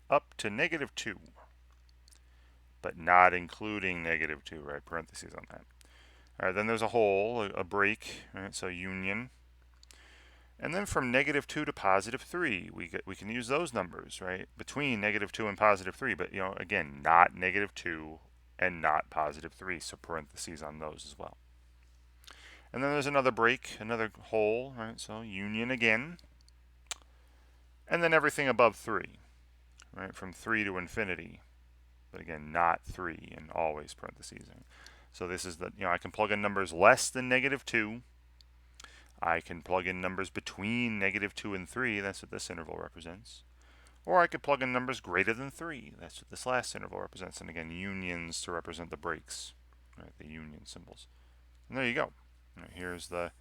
up to negative 2, but not including negative 2, right? Parentheses on that. All right, then there's a hole, a break, right? So union. And then from negative 2 to positive 3, we can use those numbers, right? Between negative 2 and positive 3, but, you know, again, not negative 2 and not positive 3, so parentheses on those as well. And then there's another break, another hole, right? So union again. And then everything above 3, right? From 3 to infinity, but again, not 3 and always parentheses. Right? So this is the, you know, I can plug in numbers less than negative 2. I can plug in numbers between negative 2 and 3. That's what this interval represents. Or I could plug in numbers greater than 3. That's what this last interval represents. And again, unions to represent the breaks, right? The union symbols. And there you go. Right, here's the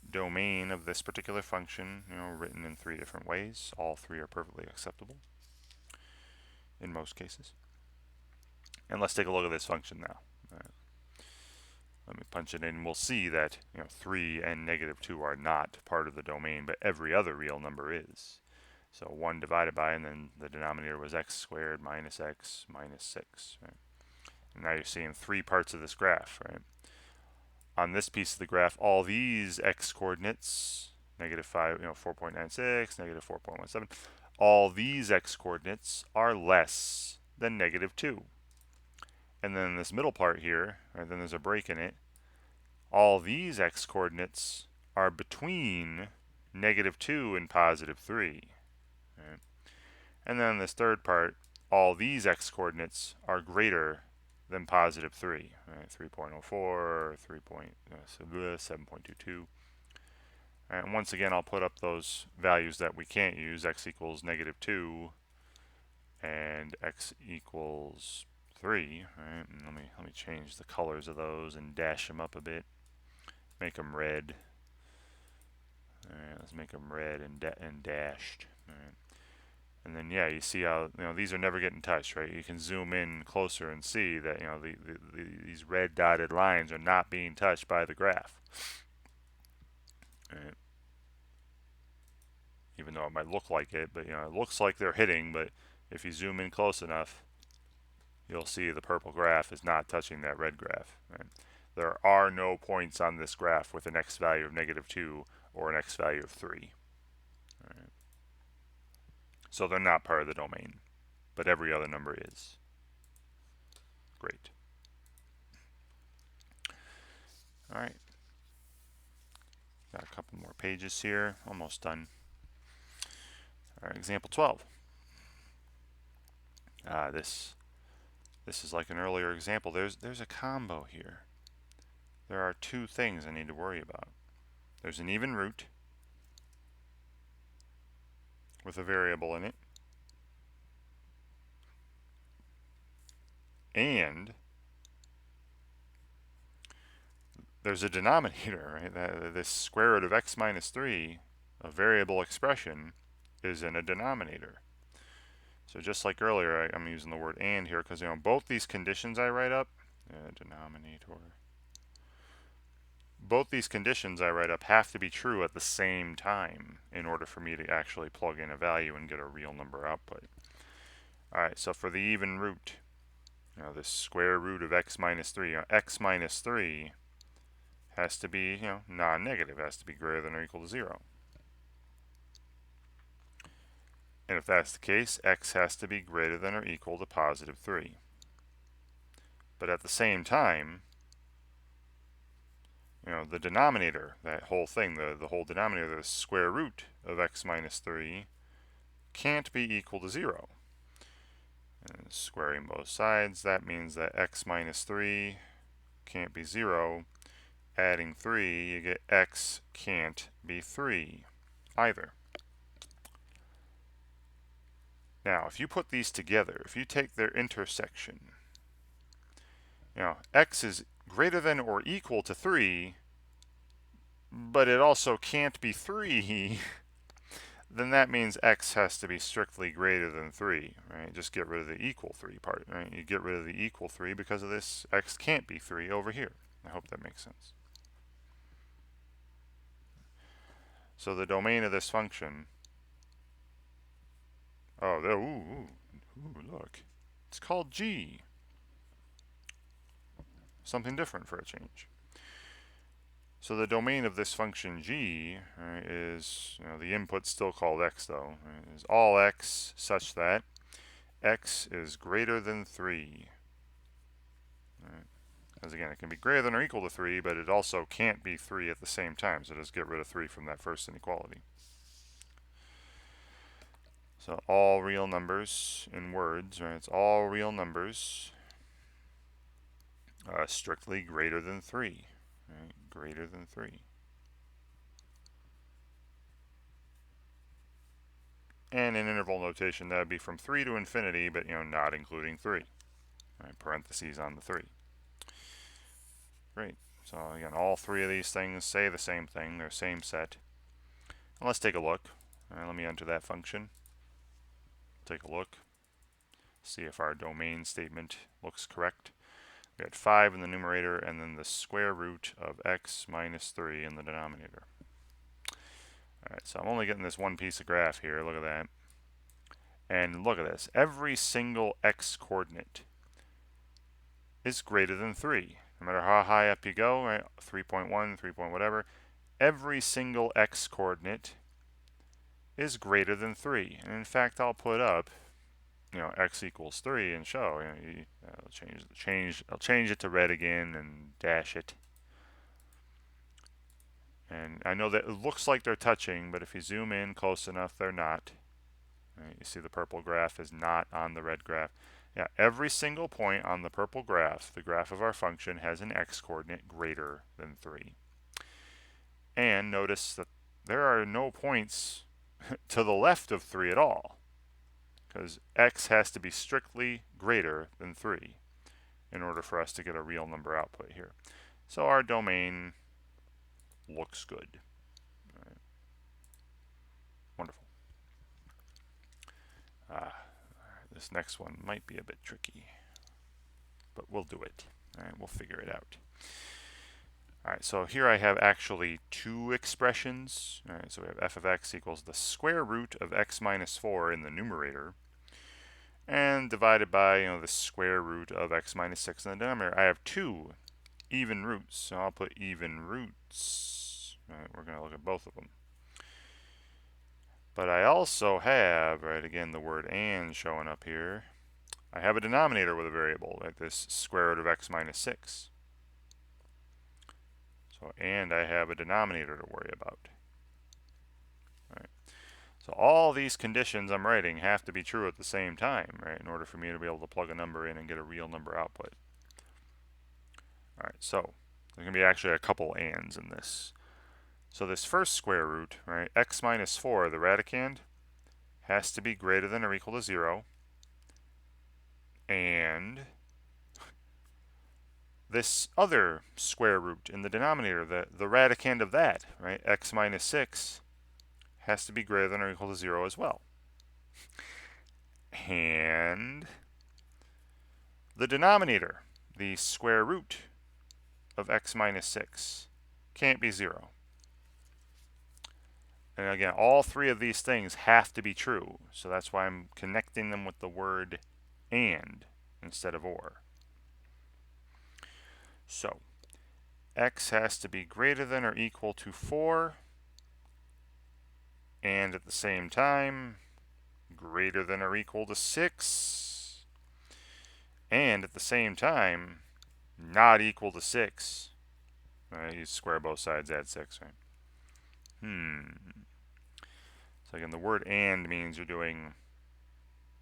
domain of this particular function, you know, written in 3 different ways. All 3 are perfectly acceptable in most cases. And let's take a look at this function now. Let me punch it in, and we'll see that, you know, 3 and negative 2 are not part of the domain, but every other real number is. So 1 divided by, and then the denominator was x squared minus x minus 6. Right? And now you're seeing 3 parts of this graph, right? On this piece of the graph, all these x coordinates, negative 5, you know, 4.96, negative 4.17, all these x coordinates are less than negative 2. And then this middle part here, right, then there's a break in it, all these x coordinates are between negative 2 and positive 3. Right? And then this third part, all these x coordinates are greater than positive 3. Right? 3.04, 7.22. And once again, I'll put up those values that we can't use. X equals negative 2 and x equals 3. Right? And let me change the colors of those and dash them up a bit. Make them red. All right, let's make them red and dashed. All right. And then, yeah, you see how, you know, these are never getting touched, right? You can zoom in closer and see that, you know, these red dotted lines are not being touched by the graph. All right. Even though it might look like it, but, you know, it looks like they're hitting, but if you zoom in close enough, you'll see the purple graph is not touching that red graph. Right? There are no points on this graph with an x value of negative 2 or an x value of 3. Right? So they're not part of the domain, but every other number is. Great. All right. Got a couple more pages here. Almost done. All right, example 12. This is like an earlier example. There's a combo here. There are two things I need to worry about. There's an even root with a variable in it, and there's a denominator, right? This square root of x minus 3, a variable expression, is in a denominator. So just like earlier, I'm using the word and here because, you know, both these conditions I write up, denominator, both these conditions I write up have to be true at the same time in order for me to actually plug in a value and get a real number output. All right, so for the even root, you know, this square root of x minus 3, you know, x minus 3 has to be, you know, non-negative, has to be greater than or equal to 0. And if that's the case, x has to be greater than or equal to positive 3. But at the same time, you know, the denominator, that whole thing, the whole denominator, the square root of x minus 3, can't be equal to 0. And squaring both sides, that means that x minus 3 can't be 0. Adding 3, you get x can't be 3 either. Now, if you put these together, if you take their intersection, you know, x is greater than or equal to 3, but it also can't be 3, then that means x has to be strictly greater than 3, right? Just get rid of the equal 3 part, right? You get rid of the equal 3 because of this, x can't be 3 over here. I hope that makes sense. So the domain of this function, oh, there, ooh, look, it's called g. Something different for a change. So the domain of this function g, right, is, the input's still called x though, right, is all x such that x is greater than 3. Right. As again, it can be greater than or equal to 3, but it also can't be 3 at the same time, so just get rid of 3 from that first inequality. So all real numbers in words, right, it's all real numbers strictly greater than 3, right, greater than 3. And in interval notation, that would be from 3 to infinity, but not including 3. Right, parentheses on the 3. Great. So again, all three of these things say the same thing. They're same set. And let's take a look. Let me enter that function. Take a look. See if our domain statement looks correct. We had 5 in the numerator and then the square root of x minus 3 in the denominator. Alright, so I'm only getting this one piece of graph here. Look at that. And look at this. Every single x coordinate is greater than 3. No matter how high up you go, right? 3.1, 3 point whatever, every single x coordinate is greater than 3. And in fact, I'll put up, x equals 3 and show. I'll change it to red again and dash it. And I know that it looks like they're touching, but if you zoom in close enough, they're not. Right, you see the purple graph is not on the red graph. Yeah, every single point on the purple graph, the graph of our function, has an x-coordinate greater than 3. And notice that there are no points to the left of 3 at all, because x has to be strictly greater than 3 in order for us to get a real number output here. So our domain looks good. Right. Wonderful. This next one might be a bit tricky, but we'll do it. All right, we'll figure it out. All right, so here I have actually two expressions. All right, so we have f of x equals the square root of x minus 4 in the numerator, and divided by, the square root of x minus 6 in the denominator. I have two even roots, so I'll put even roots. All right, we're going to look at both of them. But I also have, right, again, the word and showing up here. I have a denominator with a variable, like this square root of x minus 6. So, and I have a denominator to worry about. Right. So all these conditions I'm writing have to be true at the same time, right, in order for me to be able to plug a number in and get a real number output. All right, so there's going to be actually a couple ands in this. So this first square root, right, x minus 4, the radicand, has to be greater than or equal to 0. And this other square root in the denominator, the radicand of that, right, x minus 6, has to be greater than or equal to 0 as well. And the denominator, the square root of x minus 6, can't be 0. And again, all three of these things have to be true, so that's why I'm connecting them with the word and instead of or. So x has to be greater than or equal to 4, and at the same time greater than or equal to 6, and at the same time not equal to 6. You square both sides, add 6, right? So again, the word and means you're doing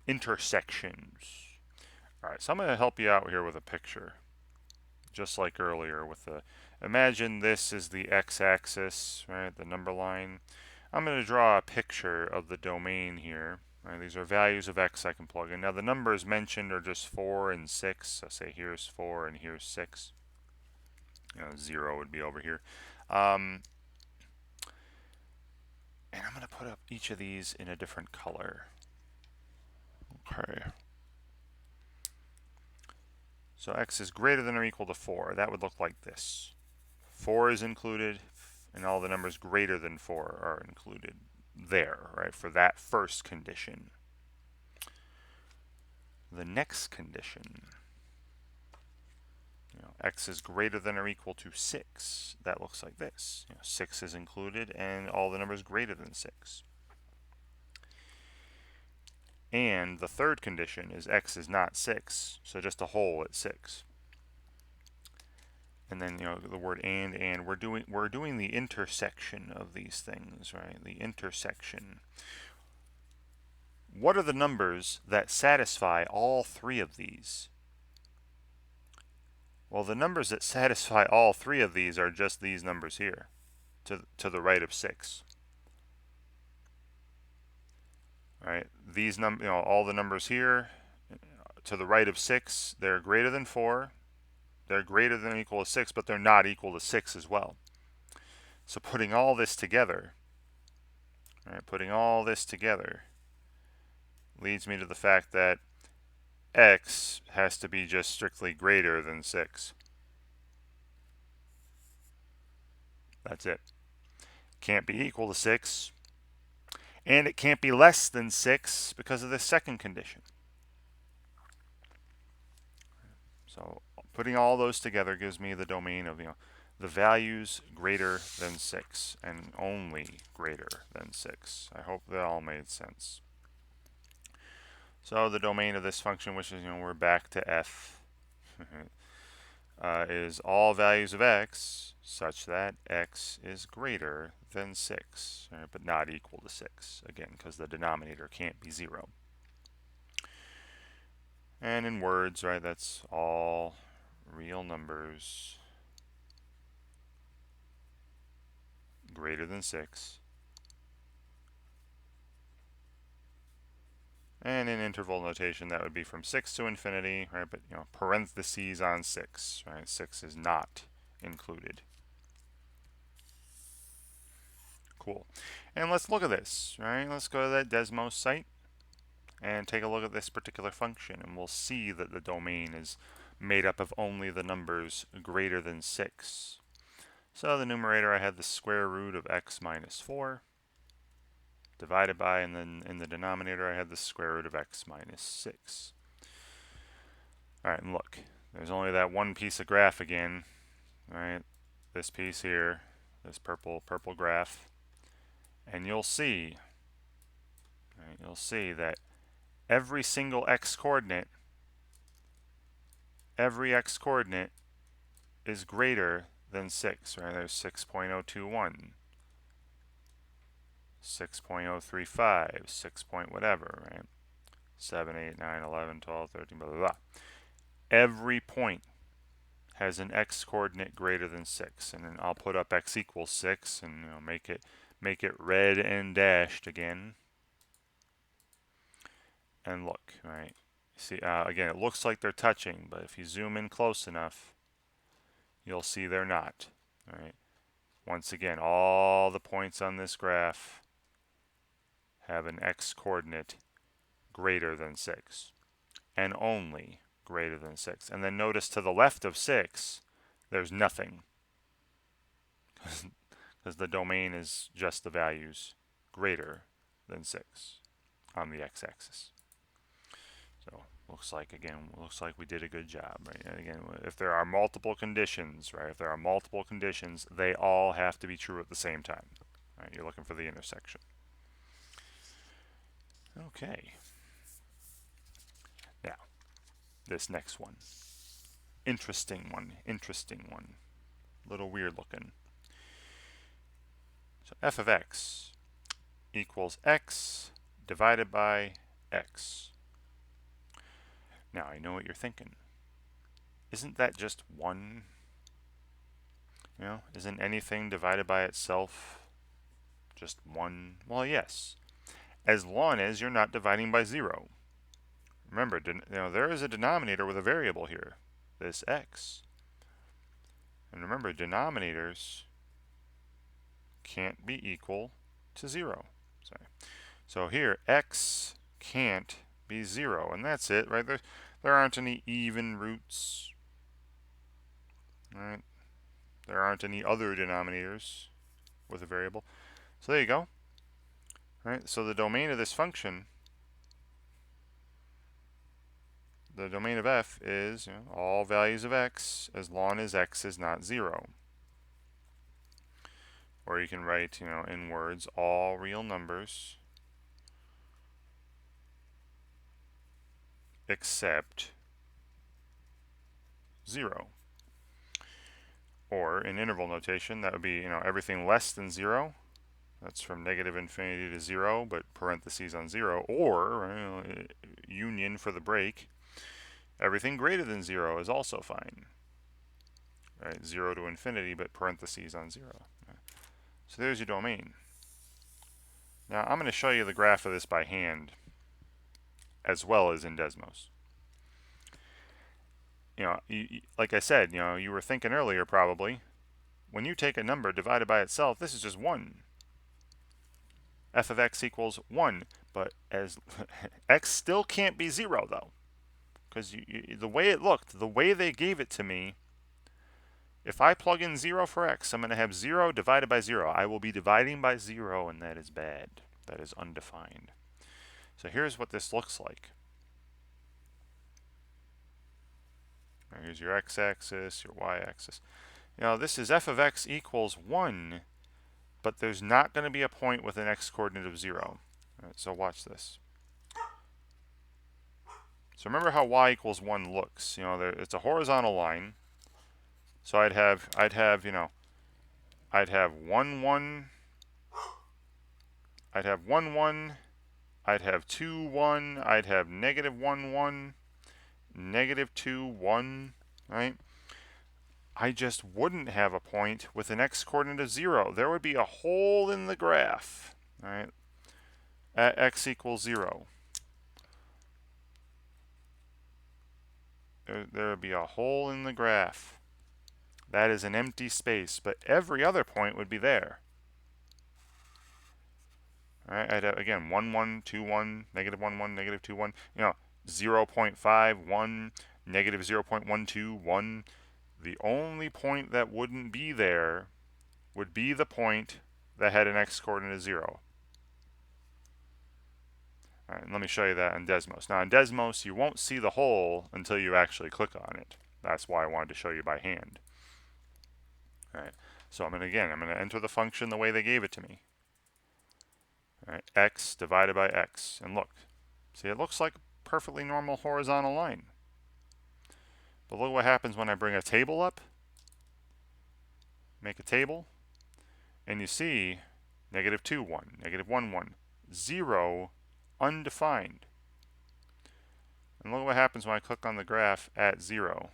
intersections. All right, so I'm going to help you out here with a picture. Just like earlier with the, imagine this is the x-axis, right, the number line. I'm going to draw a picture of the domain here. Right, these are values of x I can plug in. Now the numbers mentioned are just 4 and 6. So say here's 4 and here's 6. 0 would be over here. And I'm going to put up each of these in a different color. Okay. So x is greater than or equal to 4. That would look like this. 4 is included, and all the numbers greater than 4 are included there, right, for that first condition. The next condition, x is greater than or equal to 6. That looks like this. 6 is included, and all the numbers greater than 6. And the third condition is x is not 6, so just a whole at 6. And then the word and we're doing the intersection of these things, right? The intersection. What are the numbers that satisfy all three of these? Well, the numbers that satisfy all three of these are just these numbers here, to the right of 6. Right? These all the numbers here to the right of 6, they're greater than 4. They're greater than or equal to 6, but they're not equal to 6 as well. So putting all this together, right, leads me to the fact that x has to be just strictly greater than 6. That's it. Can't be equal to 6. And it can't be less than 6 because of the second condition. So putting all those together gives me the domain of the values greater than 6 and only greater than 6. I hope that all made sense. So the domain of this function, which is, we're back to f, is all values of x such that x is greater than 6, right, but not equal to 6, again, because the denominator can't be 0. And in words, right, that's all real numbers greater than 6. And in interval notation, that would be from 6 to infinity, right? But parentheses on 6, right? 6 is not included. Cool. And let's look at this, right? Let's go to that Desmos site and take a look at this particular function, and we'll see that the domain is made up of only the numbers greater than 6. So the numerator, I had the square root of x minus 4 divided by, and then in the denominator I had the square root of x minus 6. Alright, and look, there's only that one piece of graph again, right? This piece here, this purple graph, and you'll see that every single x coordinate is greater than 6, right? There's 6.021, 6.035, 6 point whatever, right? 7, 8, 9, 11, 12, 13, blah, blah, blah. Every point has an x coordinate greater than 6, and then I'll put up x equals 6 and make it red and dashed again. And look, right? See, again, it looks like they're touching, but if you zoom in close enough, you'll see they're not. Right? Once again, all the points on this graph have an x coordinate greater than 6, and only greater than 6. And then notice to the left of 6, there's nothing, because the domain is just the values greater than 6 on the x-axis. So looks like we did a good job, right? And again, if there are multiple conditions, right? If there are multiple conditions, they all have to be true at the same time. Right? You're looking for the intersection. Okay. Now, this next one. Interesting one. Little weird looking. So f of x equals x divided by x. Now, I know what you're thinking. Isn't that just 1? Isn't anything divided by itself just 1? Well, yes. As long as you're not dividing by 0. Remember, there is a denominator with a variable here, this x. And remember, denominators can't be equal to 0. Sorry. So here, x can't be 0, and that's it, right? There aren't any even roots, right? There aren't any other denominators with a variable. So there you go. Right? So the domain of this function, the domain of f is all values of x as long as x is not 0. Or you can write, in words, all real numbers except 0. Or in interval notation, that would be, everything less than 0. That's from negative infinity to 0, but parentheses on 0. Or, union for the break, everything greater than 0 is also fine. Right? 0 to infinity, but parentheses on 0. So there's your domain. Now I'm going to show you the graph of this by hand, as well as in Desmos. Like I said, you were thinking earlier probably, when you take a number divided by itself, this is just 1. F of x equals 1, but as x still can't be 0 though, because the way it looked, the way they gave it to me, if I plug in 0 for x, I'm going to have 0 divided by 0. I will be dividing by 0, and that is bad. That is undefined. So here's what this looks like. Here's your x-axis, your y-axis. This is f of x equals 1, but there's not going to be a point with an x-coordinate of 0. All right, so watch this. So remember how y equals 1 looks. It's a horizontal line. So I'd have 1, 1. I'd have 1, 1. I'd have 2, 1. I'd have negative 1, 1. Negative 2, 1. Right? I just wouldn't have a point with an x-coordinate of 0. There would be a hole in the graph. Right? At x equals 0. There would be a hole in the graph. That is an empty space, but every other point would be there. All right, I'd have, again, 1, 1, 2, 1, negative 1, 1, negative 2, 1, 0.5, 1, negative 0.12, 1. The only point that wouldn't be there would be the point that had an x-coordinate of 0. All right, and let me show you that in Desmos. Now, in Desmos, you won't see the hole until you actually click on it. That's why I wanted to show you by hand. All right, so I'm going to enter the function the way they gave it to me. All right, x divided by x. And look, see, it looks like a perfectly normal horizontal line. But look what happens when I bring a table up. Make a table. And you see negative 2, 1, negative 1, 1, 0, undefined. And look what happens when I click on the graph at 0.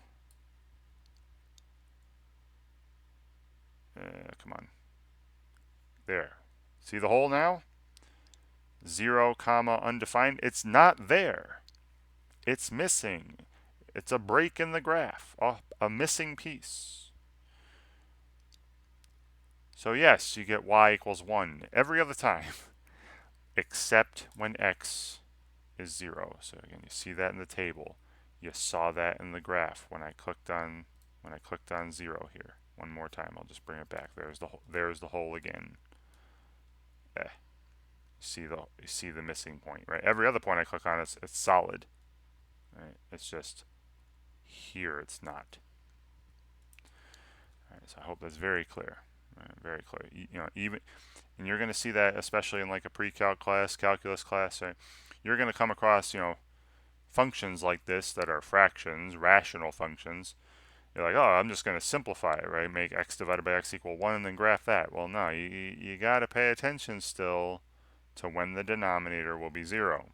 Come on. There. See the hole now? 0, comma, undefined. It's not there. It's missing. It's a break in the graph, a missing piece. So yes, you get y equals 1 every other time, except when x is 0. So again, you see that in the table. You saw that in the graph when I clicked on 0 here. One more time, I'll just bring it back. There's the hole again. You see the missing point, right? Every other point I click on, it's solid. Right? It's just here it's not. All right, so I hope that's very clear. Right, very clear. And you're going to see that especially in like a pre-calc class, calculus class. Right? You're going to come across functions like this that are fractions, rational functions. You're like, oh, I'm just going to simplify it, right? Make x divided by x equal 1 and then graph that. Well, no, you got to pay attention still to when the denominator will be 0.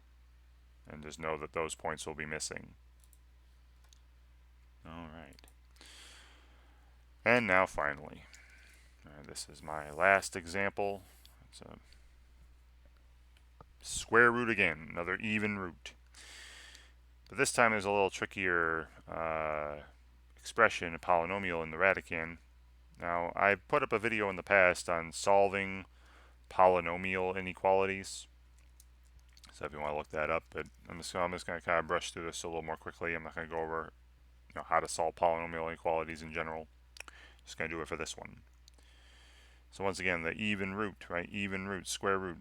And just know that those points will be missing. All right. And now finally, this is my last example. It's a square root again, another even root. But this time there's a little trickier expression, a polynomial in the radicand. Now, I put up a video in the past on solving polynomial inequalities. So if you want to look that up, but I'm just going to kind of brush through this a little more quickly. I'm not going to go over how to solve polynomial inequalities in general. Just going to do it for this one. So once again, the even root, right? Even root, square root.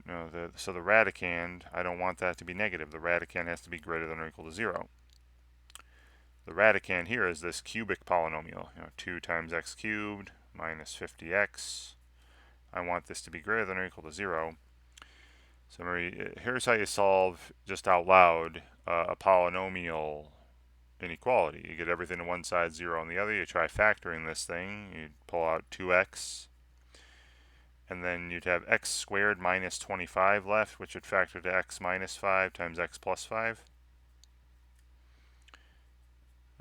So the radicand, I don't want that to be negative. The radicand has to be greater than or equal to 0. The radicand here is this cubic polynomial. 2 times x cubed minus 50x. I want this to be greater than or equal to 0. So here's how you solve, just out loud, a polynomial inequality. You get everything on one side, 0 on the other. You try factoring this thing. You pull out 2x. And then you'd have x squared minus 25 left, which would factor to x minus 5 times x plus 5.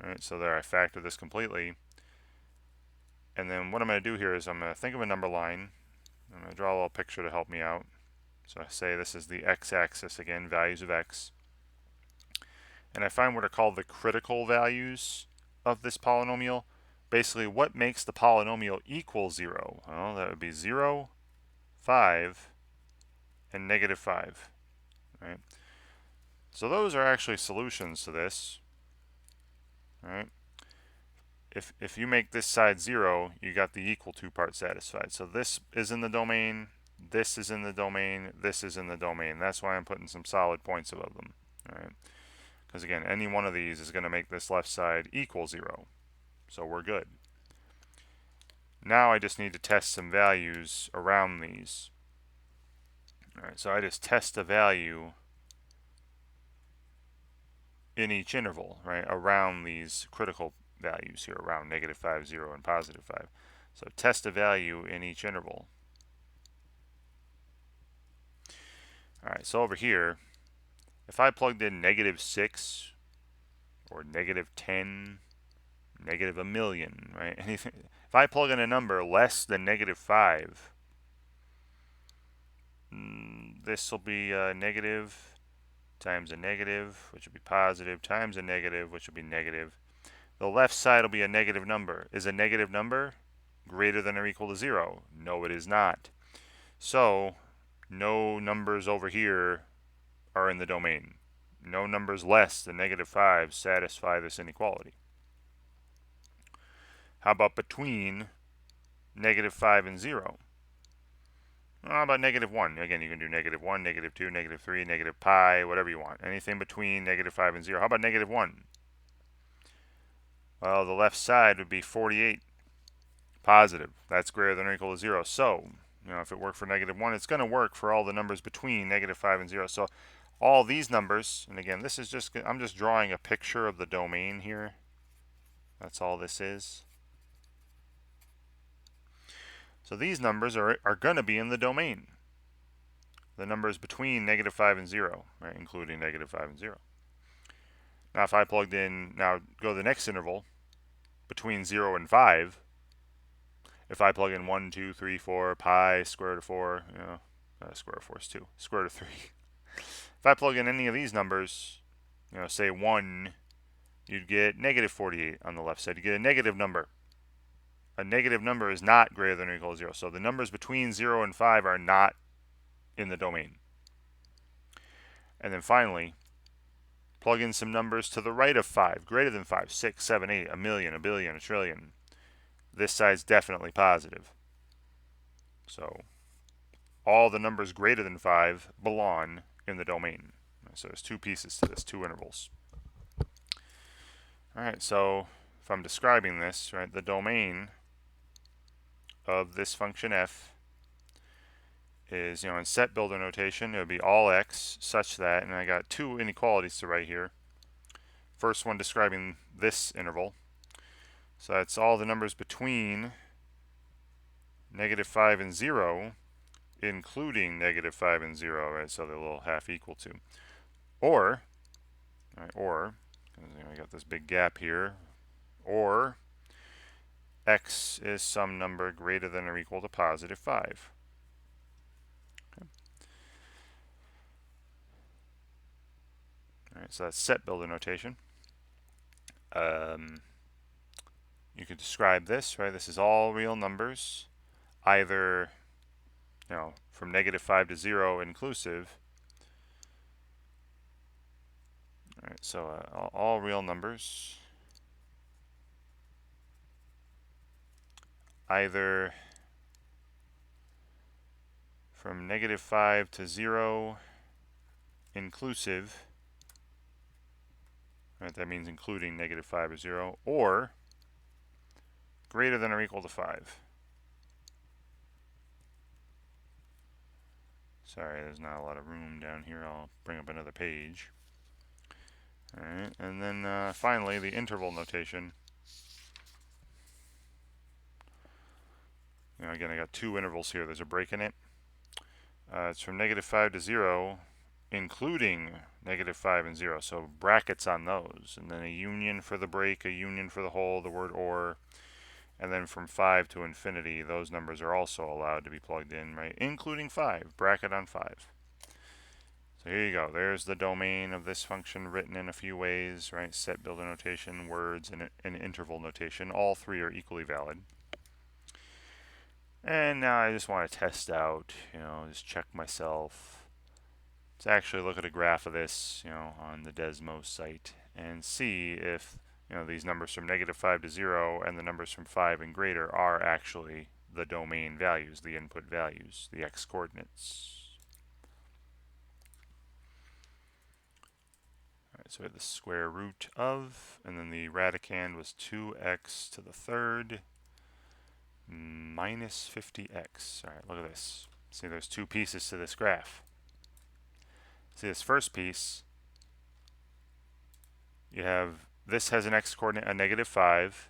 Alright, so there I factor this completely. And then what I'm going to do here is I'm going to think of a number line. I'm going to draw a little picture to help me out. So I say this is the x-axis again, values of x. And I find what are called the critical values of this polynomial. Basically, what makes the polynomial equal 0? Well, that would be 0, 5, and negative 5. Right? So those are actually solutions to this. Right? If you make this side 0, you got the equal to part satisfied. So this is in the domain, this is in the domain, this is in the domain. That's why I'm putting some solid points above them. Right? Because again, any one of these is going to make this left side equal 0. So we're good. Now I just need to test some values around these. Alright, so I just test a value in each interval, right, around these critical values here, around negative 5, 0, and positive 5. So test a value in each interval. Alright, so over here, if I plugged in negative 6, or negative 10, negative a million, right, anything, if I plug in a number less than negative 5, this will be negative times a negative, which will be positive, times a negative, which will be negative. The left side will be a negative number. Is a negative number greater than or equal to 0? No, it is not. So, no numbers over here are in the domain. No numbers less than negative 5 satisfy this inequality. How about between negative 5 and 0? How about negative 1? Again, you can do negative 1, negative 2, negative 3, negative pi, whatever you want. Anything between negative 5 and 0. How about negative 1? Well, the left side would be 48. Positive. That's greater than or equal to 0. So, if it worked for negative 1, it's going to work for all the numbers between negative 5 and 0. So, all these numbers, and again, this is just, I'm just drawing a picture of the domain here. That's all this is. So these numbers are going to be in the domain. The numbers between negative 5 and 0, right, including negative 5 and 0. Now if I plugged in, now go to the next interval, between 0 and 5, if I plug in 1, 2, 3, 4, pi, square root of 4, square root of 4 is 2, square root of 3. If I plug in any of these numbers, say 1, you'd get negative 48 on the left side. You get a negative number. A negative number is not greater than or equal to 0. So the numbers between 0 and 5 are not in the domain. And then finally, plug in some numbers to the right of 5, greater than 5, 6, 7, 8, a million, a billion, a trillion. This side's definitely positive. So all the numbers greater than 5 belong in the domain. So there's two pieces to this, two intervals. All right, so if I'm describing this, right, the domain of this function f is, in set builder notation, it would be all x such that, and I got two inequalities to write here. First one describing this interval. So that's all the numbers between negative 5 and 0, including negative 5 and 0, right? So they're a little half equal to. Or, right, or, I got this big gap here, or x is some number greater than or equal to positive 5. Okay. All right, so that's set builder notation. You could describe this, right? This is all real numbers, either from -5 to 0 inclusive. All right, so all real numbers, either from -5 to 0 inclusive, right, that means including -5 or 0, or greater than or equal to 5. Sorry, there's not a lot of room down here. I'll bring up another page. All right, and then finally the interval notation. Again, I got two intervals here. There's a break in it. It's from -5 to 0, including -5 and 0. So brackets on those, and then a union for the break, a union for the whole, the word or, and then from 5 to infinity, those numbers are also allowed to be plugged in, right? Including 5, bracket on 5. So here you go. There's the domain of this function written in a few ways, right? Set builder notation, words, and interval notation. All three are equally valid. And now I just want to test out, just check myself. Let's actually look at a graph of this, on the Desmos site and see if, these numbers from -5 to 0 and the numbers from 5 and greater are actually the domain values, the input values, the x coordinates. All right, so we have the square root of, and then the radicand was 2x to the third minus 50x. All right, look at this. See, there's two pieces to this graph. See, this first piece, you have, this has an x coordinate, a -5,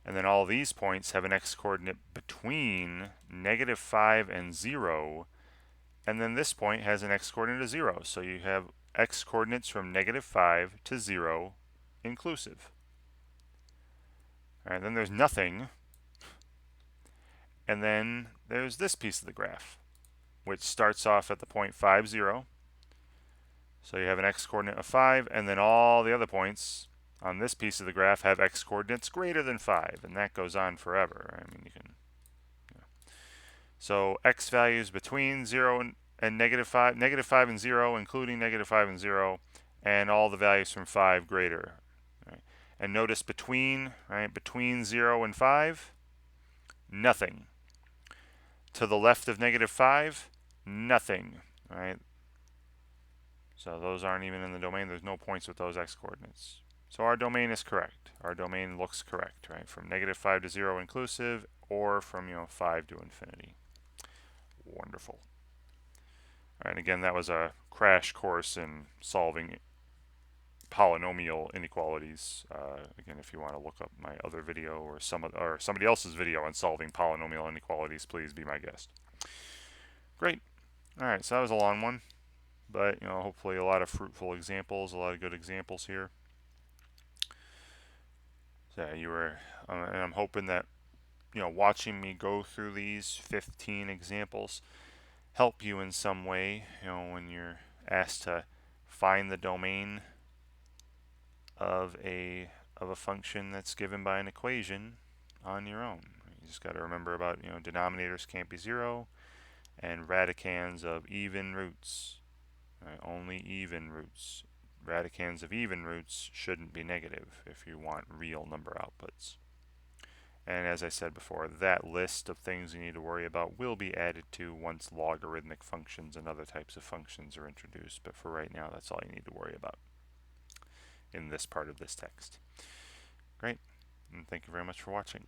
and then all these points have an x coordinate between -5 and 0, and then this point has an x coordinate of 0. So you have x coordinates from -5 to 0 inclusive. All right, then there's nothing. And then there's this piece of the graph, which starts off at the point 5, 0. So you have an x coordinate of 5, and then all the other points on this piece of the graph have x coordinates greater than 5, and that goes on forever. I mean, you can. So x values between 0 and -5, -5 and 0, including -5 and 0, and all the values from 5 greater. Right? And notice between 0 and 5, nothing. To the left of -5, nothing. Right? So those aren't even in the domain. There's no points with those x coordinates. So our domain is correct. Our domain looks correct, right? From -5 to 0 inclusive, or from 5 to infinity. Wonderful. All right, again, that was a crash course in solving polynomial inequalities. Again, if you want to look up my other video or somebody else's video on solving polynomial inequalities, please be my guest. Great. All right, so that was a long one, but hopefully a lot of fruitful examples, a lot of good examples here. So you were, and I'm hoping that watching me go through these 15 examples help you in some way. When you're asked to find the domain of a function that's given by an equation on your own. You just got to remember about denominators can't be 0, and radicands of even roots. Right? Only even roots. Radicands of even roots shouldn't be negative if you want real number outputs. And as I said before, that list of things you need to worry about will be added to once logarithmic functions and other types of functions are introduced. But for right now, that's all you need to worry about in this part of this text. Great, and thank you very much for watching.